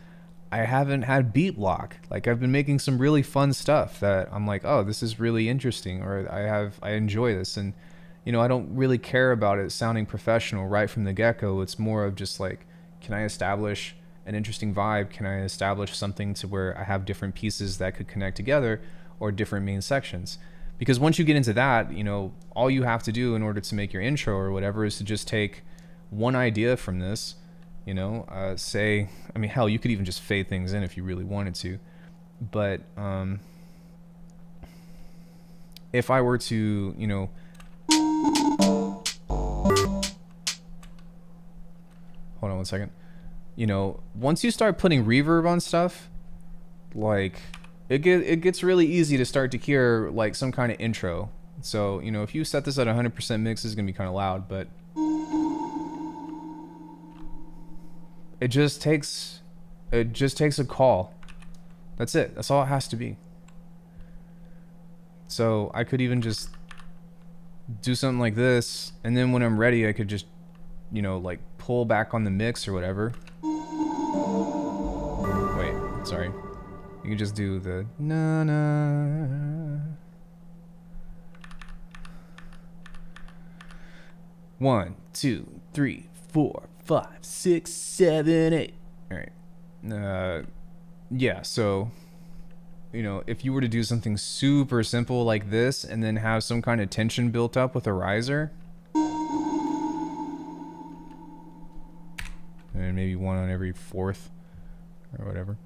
I haven't had beat block. Like I've been making some really fun stuff that I'm like, oh, this is really interesting, or I enjoy this. And, you know, I don't really care about it sounding professional right from the get-go. It's more of just like, can I establish an interesting vibe? Can I establish something to where I have different pieces that could connect together, or different main sections? Because once you get into that, you know, all you have to do in order to make your intro or whatever is to just take one idea from this, you know, say, I mean, hell, you could even just fade things in if you really wanted to. But if I were to, you know, hold on one second. You know, once you start putting reverb on stuff, like it gets really easy to start to hear like some kind of intro. So, you know, if you set this at 100% mix, it's gonna be kind of loud, but it just takes a call. That's it. That's all it has to be. So I could even just do something like this, and then when I'm ready, I could just, you know, like pull back on the mix or whatever. Wait, sorry. You can just do the na na. 1, 2, 3, 4, 5, 6, 7, 8. All right. Yeah, so, you know, if you were to do something super simple like this and then have some kind of tension built up with a riser, and maybe one on every fourth or whatever.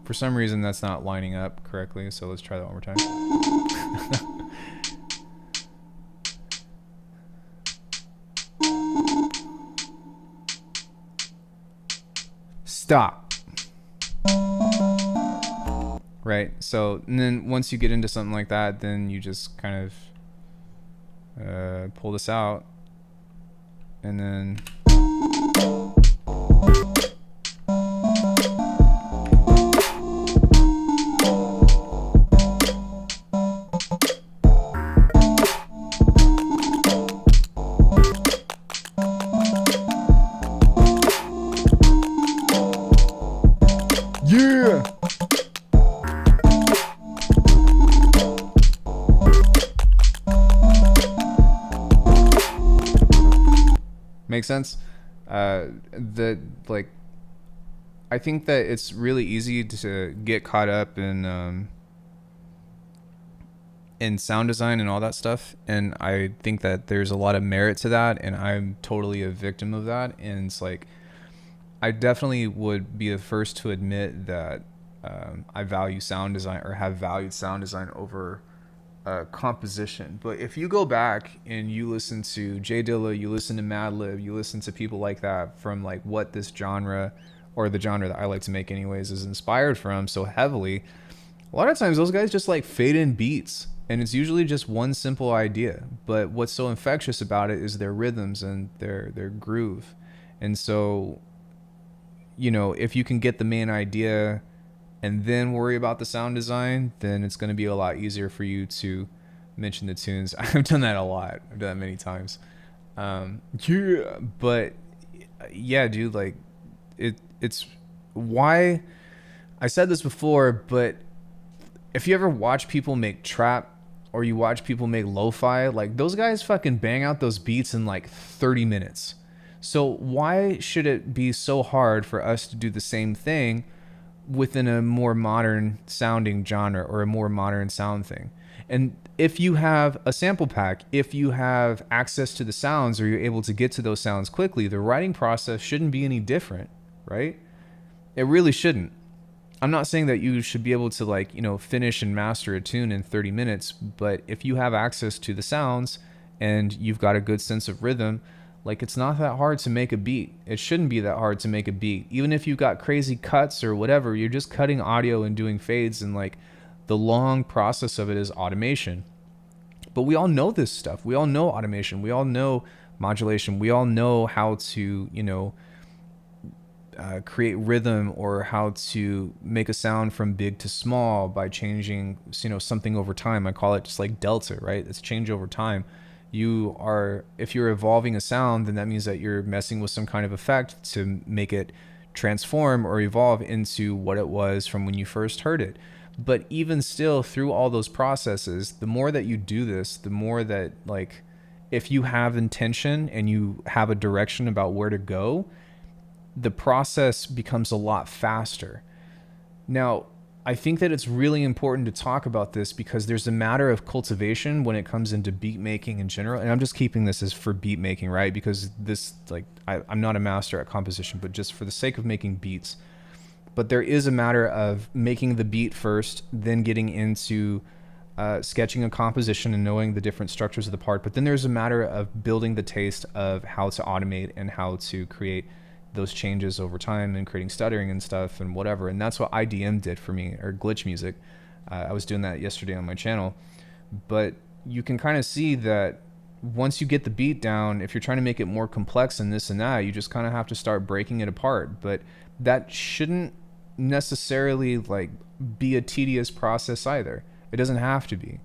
For some reason that's not lining up correctly, so let's try that one more time. Stop. Right, so and then once you get into something like that, then you just kind of pull this out and then make sense? That, like, I think that it's really easy to get caught up in sound design and all that stuff, and I think that there's a lot of merit to that, and I'm totally a victim of that. And it's like, I definitely would be the first to admit that I value sound design, or have valued sound design over composition. But if you go back and you listen to J Dilla, you listen to Madlib, you listen to people like that, from like what this genre, or the genre that I like to make anyways, is inspired from so heavily, a lot of times those guys just like fade in beats, and it's usually just one simple idea. But what's so infectious about it is their rhythms and their groove. And so, you know, if you can get the main idea and then worry about the sound design, then it's going to be a lot easier for you to mention the tunes. I've done that a lot. I've done that many times. Yeah, but yeah, dude, like it's why I said this before, but if you ever watch people make trap, or you watch people make lo-fi, like those guys fucking bang out those beats in like 30 minutes. So why should it be so hard for us to do the same thing within a more modern sounding genre, or a more modern sound thing? And if you have a sample pack, if you have access to the sounds, or you're able to get to those sounds quickly, the writing process shouldn't be any different, right? It really shouldn't. I'm not saying that you should be able to, like, you know, finish and master a tune in 30 minutes, but if you have access to the sounds and you've got a good sense of rhythm, like, it's not that hard to make a beat. It shouldn't be that hard to make a beat. Even if you've got crazy cuts or whatever, you're just cutting audio and doing fades, and like the long process of it is automation. But we all know this stuff. We all know automation. We all know modulation. We all know how to, you know, create rhythm, or how to make a sound from big to small by changing, you know, something over time. I call it just like delta, right? It's change over time. If you're evolving a sound, then that means that you're messing with some kind of effect to make it transform or evolve into what it was from when you first heard it. But even still, through all those processes, the more that you do this, the more that, like, if you have intention and you have a direction about where to go, the process becomes a lot faster. Now, I think that it's really important to talk about this, because there's a matter of cultivation when it comes into beat making in general. And I'm just keeping this as for beat making, right? Because this, like, I'm not a master at composition, but just for the sake of making beats. But there is a matter of making the beat first, then getting into sketching a composition and knowing the different structures of the part. But then there's a matter of building the taste of how to automate and how to create those changes over time, and creating stuttering and stuff and whatever. And that's what IDM did for me, or glitch music. I was doing that yesterday on my channel. But you can kind of see that once you get the beat down, if you're trying to make it more complex and this and that, you just kind of have to start breaking it apart. But that shouldn't necessarily like be a tedious process either. It doesn't have to be.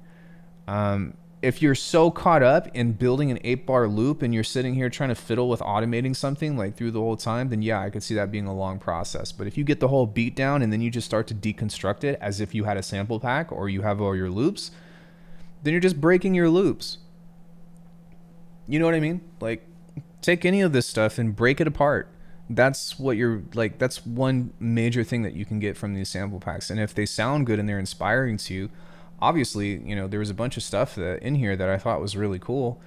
if you're so caught up in building an 8-bar loop and you're sitting here trying to fiddle with automating something like through the whole time, then yeah, I could see that being a long process. But if you get the whole beat down and then you just start to deconstruct it as if you had a sample pack or you have all your loops, then you're just breaking your loops. You know what I mean? Like, take any of this stuff and break it apart. That's what you're like, that's one major thing that you can get from these sample packs. And if they sound good and they're inspiring to you, obviously, you know, there was a bunch of stuff that in here that I thought was really cool.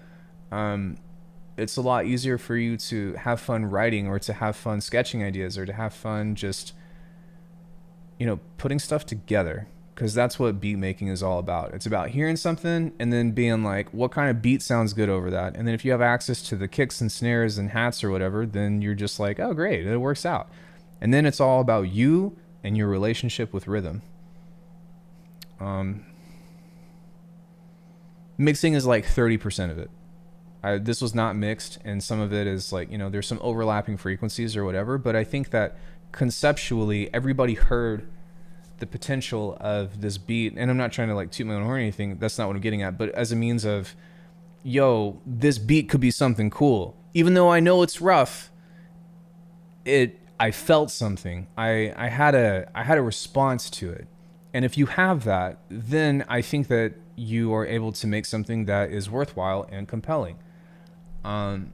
It's a lot easier for you to have fun writing or to have fun sketching ideas or to have fun just, you know, putting stuff together, because that's what beat making is all about. It's about hearing something and then being like, what kind of beat sounds good over that? And then if you have access to the kicks and snares and hats or whatever, then you're just like, oh, great, it works out. And then it's all about you and your relationship with rhythm. Mixing is like 30% of it. This was not mixed, and some of it is like, you know, there's some overlapping frequencies or whatever, but I think that conceptually everybody heard the potential of this beat. And I'm not trying to like toot my own horn or anything, that's not what I'm getting at, but as a means of, yo, this beat could be something cool. Even though I know it's rough, I felt something. I had a response to it. And if you have that, then I think that you are able to make something that is worthwhile and compelling. And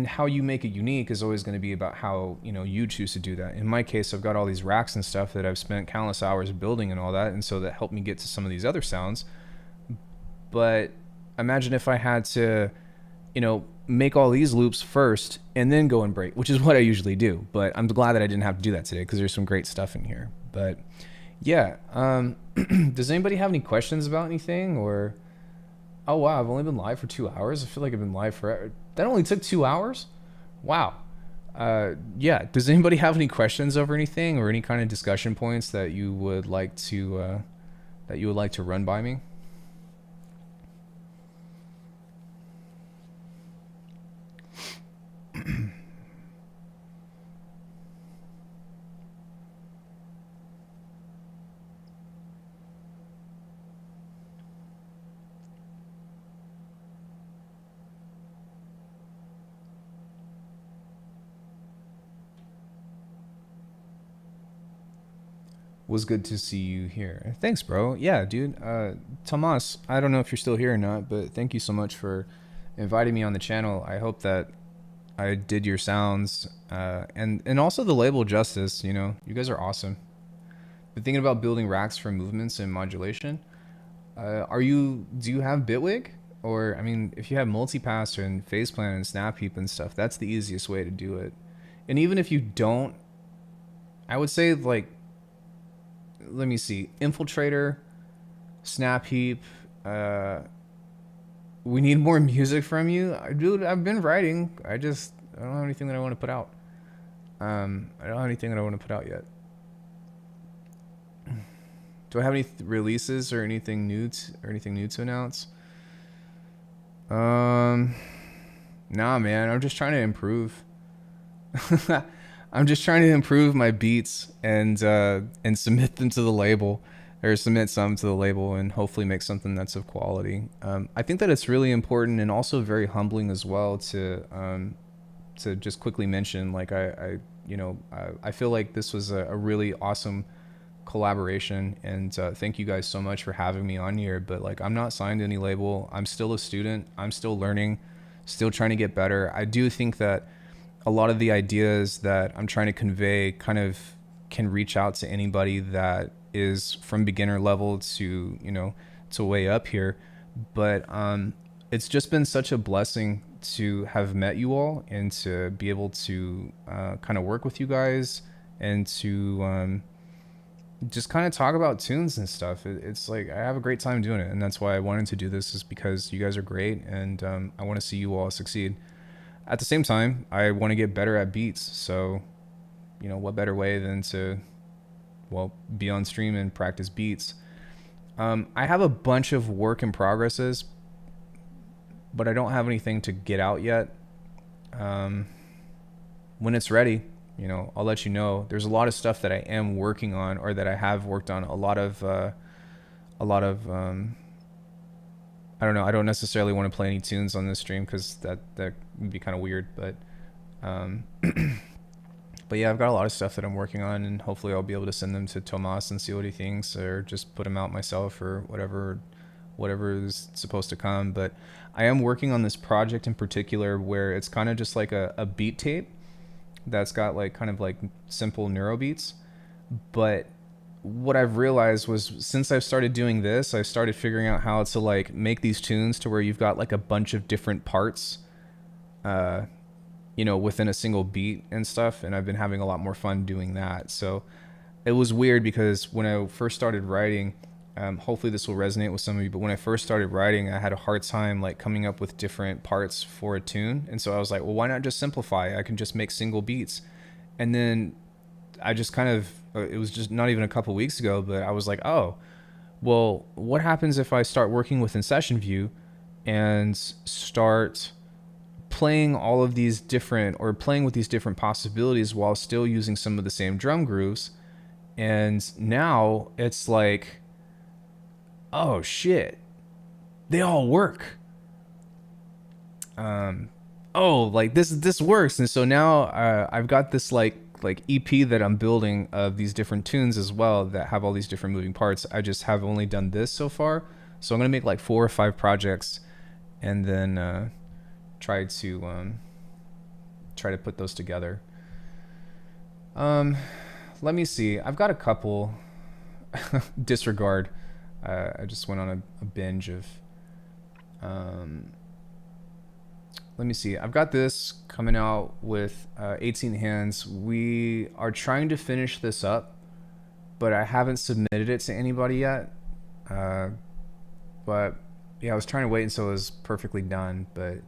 how you make it unique is always going to be about how, you know, you choose to do that. In my case, I've got all these racks and stuff that I've spent countless hours building and all that, and so that helped me get to some of these other sounds. But imagine if I had to, you know, make all these loops first and then go and break, which is what I usually do. But I'm glad that I didn't have to do that today because there's some great stuff in here. But yeah, does anybody have any questions about anything? Or, oh wow, I've only been live for 2 hours. I feel like I've been live forever. That only took 2 hours? Wow. Yeah, does anybody have any questions over anything or any kind of discussion points that you would like to run by me? Was good to see you here. Thanks, bro. Yeah, dude. Tomas, I don't know if you're still here or not, but thank you so much for inviting me on the channel. I hope that I did your sounds and also the label justice. You know, you guys are awesome. Been thinking about building racks for movements and modulation. Do you have Bitwig? Or, I mean, if you have multipass and phase plan and snap heap and stuff, that's the easiest way to do it. And even if you don't, I would say, like, let me see, Infiltrator, Snap Heap. We need more music from you. Dude, I've been writing. I don't have anything that I want to put out. I don't have anything that I want to put out yet. Do I have any releases or anything new to announce? Nah, man. I'm just trying to improve. I'm just trying to improve my beats and submit them to the label, or submit some to the label, and hopefully make something that's of quality. I think that it's really important and also very humbling as well to just quickly mention, like, I feel like this was a really awesome collaboration, and thank you guys so much for having me on here. But like, I'm not signed to any label. I'm still a student. I'm still learning, still trying to get better. I do think that a lot of the ideas that I'm trying to convey kind of can reach out to anybody that is from beginner level to, you know, to way up here. But it's just been such a blessing to have met you all and to be able to kind of work with you guys and to just kind of talk about tunes and stuff. It's like, I have a great time doing it, and that's why I wanted to do this, is because you guys are great, and I want to see you all succeed. At the same time, I want to get better at beats. So, you know, what better way than to, well, be on stream and practice beats. I have a bunch of work in progresses, but I don't have anything to get out yet. When it's ready, you know, I'll let you know. There's a lot of stuff that I am working on, or that I have worked on, a lot of a lot of I don't know. I don't necessarily want to play any tunes on this stream because that would be kind of weird. Um, but yeah, I've got a lot of stuff that I'm working on, and hopefully I'll be able to send them to Tomas and see what he thinks, or just put them out myself, or whatever is supposed to come. But I am working on this project in particular where it's kind of just like a beat tape that's got like kind of like simple neuro beats. But what I've realized was, since I've started doing this, I started figuring out how to like make these tunes to where you've got like a bunch of different parts, you know, within a single beat and stuff. And I've been having a lot more fun doing that. So it was weird because when I first started writing, hopefully this will resonate with some of you, but when I first started writing, I had a hard time like coming up with different parts for a tune. And so I was like, well, why not just simplify? I can just make single beats. And then I just kind of, it was just not even a couple weeks ago, but I was like, oh, well, what happens if I start working within Session View and start playing all of these different, or playing with these different possibilities while still using some of the same drum grooves? And now it's like, oh shit, they all work. Oh, like this works. And so now I've got this like EP that I'm building of these different tunes as well that have all these different moving parts. I just have only done this so far, so I'm gonna make like 4 or 5 projects, and then try to put those together. Let me see. I've got a couple. Disregard. I just went on a binge of. Let me see. I've got this coming out with 18 hands. We are trying to finish this up, but I haven't submitted it to anybody yet. But yeah, I was trying to wait until it was perfectly done, but.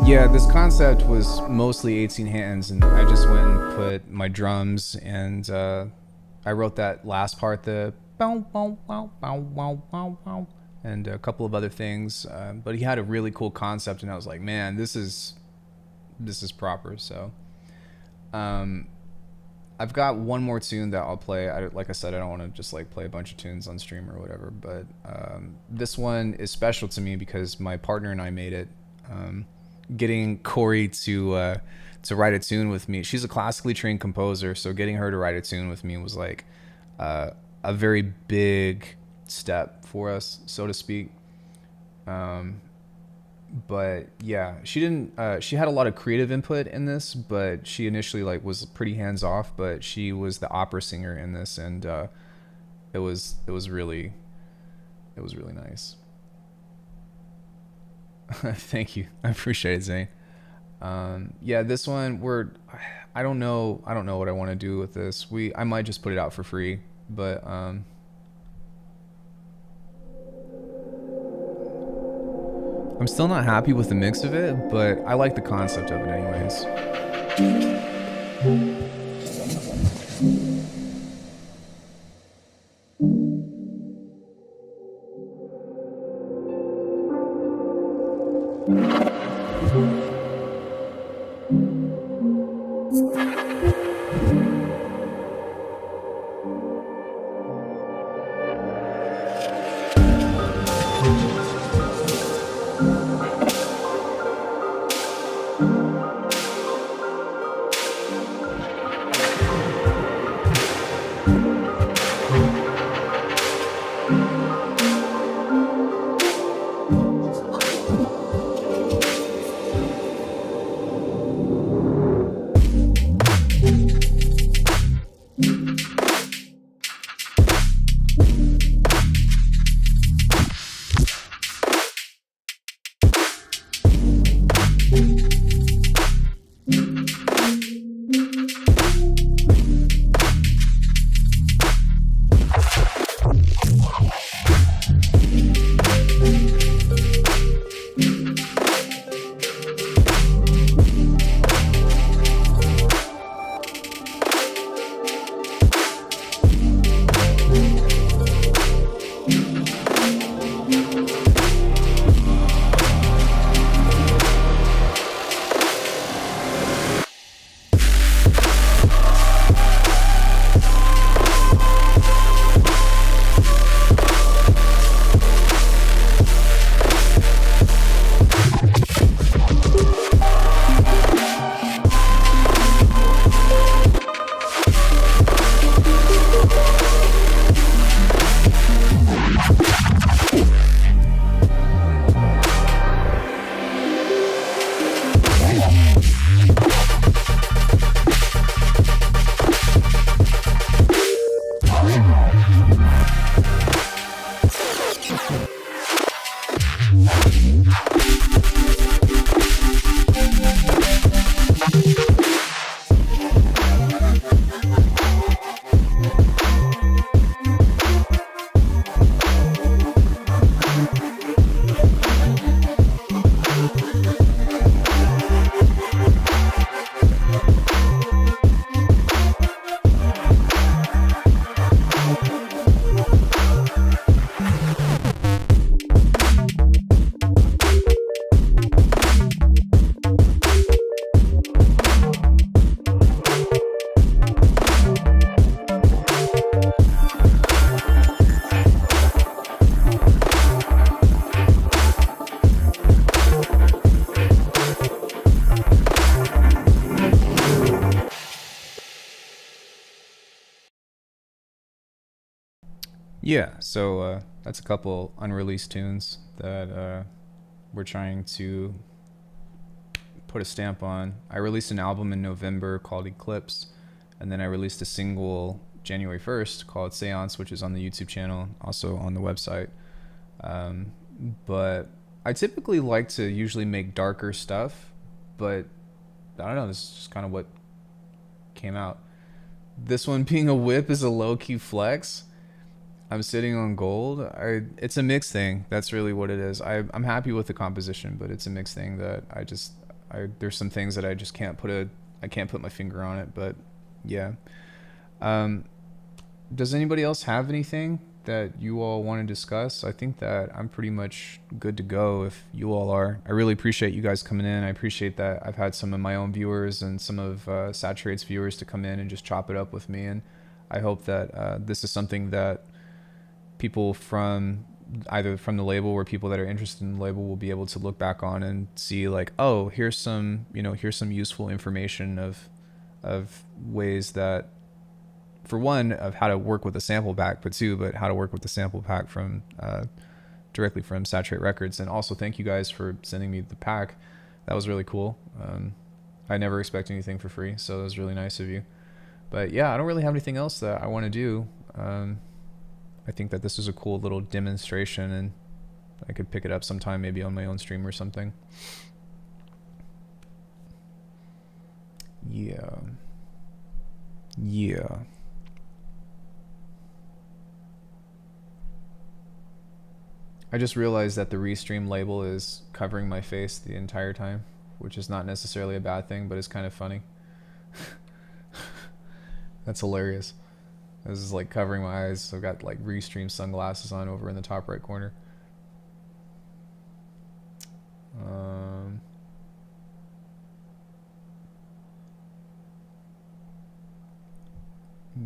Yeah, this concept was mostly 18 hands, and I just went and put my drums, and I wrote that last part, the bow, bow, bow, bow, bow, bow, bow, and a couple of other things. But he had a really cool concept, and I was like, man, this is proper. So I've got one more tune that I'll play. Like I said, I don't want to just like play a bunch of tunes on stream or whatever, but this one is special to me because my partner and I made it. Getting Corey to write a tune with me. She's a classically trained composer, so getting her to write a tune with me was like a very big step for us, so to speak. But yeah, she didn't. She had a lot of creative input in this, but she initially like was pretty hands off. But she was the opera singer in this, and it was really nice. Thank you, I appreciate it, Zane. Yeah, this one I don't know what I want to do with this. I might just put it out for free, but I'm still not happy with the mix of it, but I like the concept of it anyways. Yeah, so that's a couple unreleased tunes that we're trying to put a stamp on. I released an album in November called Eclipse, and then I released a single January 1st called Seance, which is on the YouTube channel, also on the website. But I typically like to usually make darker stuff, but I don't know, this is just kind of what came out. This one being a whip is a low-key flex. I'm sitting on gold. It's a mixed thing. That's really what it is. I'm happy with the composition, but it's a mixed thing that there's some things that I just I can't put my finger on it, but yeah. Does anybody else have anything that you all want to discuss? I think that I'm pretty much good to go if you all are. I really appreciate you guys coming in. I appreciate that I've had some of my own viewers and some of Saturate's viewers to come in and just chop it up with me, and I hope that this is something that people from either from the label or people that are interested in the label will be able to look back on and see like, oh, here's some useful information of ways that, for one, of how to work with a sample pack, but how to work with the sample pack from directly from Saturate Records. And also thank you guys for sending me the pack. That was really cool. I never expect anything for free, so it was really nice of you. But yeah, I don't really have anything else that I want to do. I think that this is a cool little demonstration, and I could pick it up sometime, maybe on my own stream or something. Yeah. I just realized that the restream label is covering my face the entire time, which is not necessarily a bad thing, but it's kind of funny. That's hilarious. This is like covering my eyes, so I've got like restream sunglasses on over in the top right corner.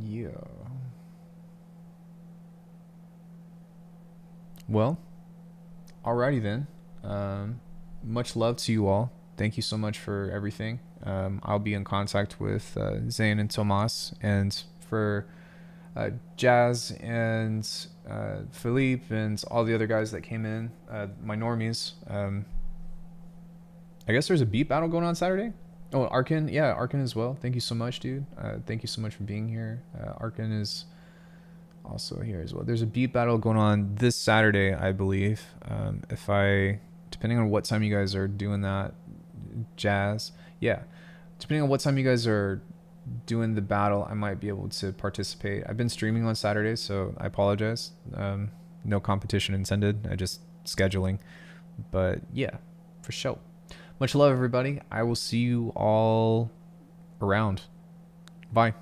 Yeah. Well, alrighty then. Much love to you all. Thank you so much for everything. I'll be in contact with Zane and Tomas, and for Jazz and Philippe and all the other guys that came in, my normies. I guess there's a beat battle going on Saturday. Oh, Arkin, yeah, Arkin as well. Thank you so much, dude. Thank you so much for being here. Arkin is also here as well. There's a beat battle going on this Saturday, I believe. Depending on what time you guys are doing that, Jazz, yeah, depending on what time you guys are doing the battle, I might be able to participate. I've been streaming on Saturdays, so I apologize. No competition intended. I just scheduling, but yeah, for sure. Much love, everybody. I will see you all around. Bye.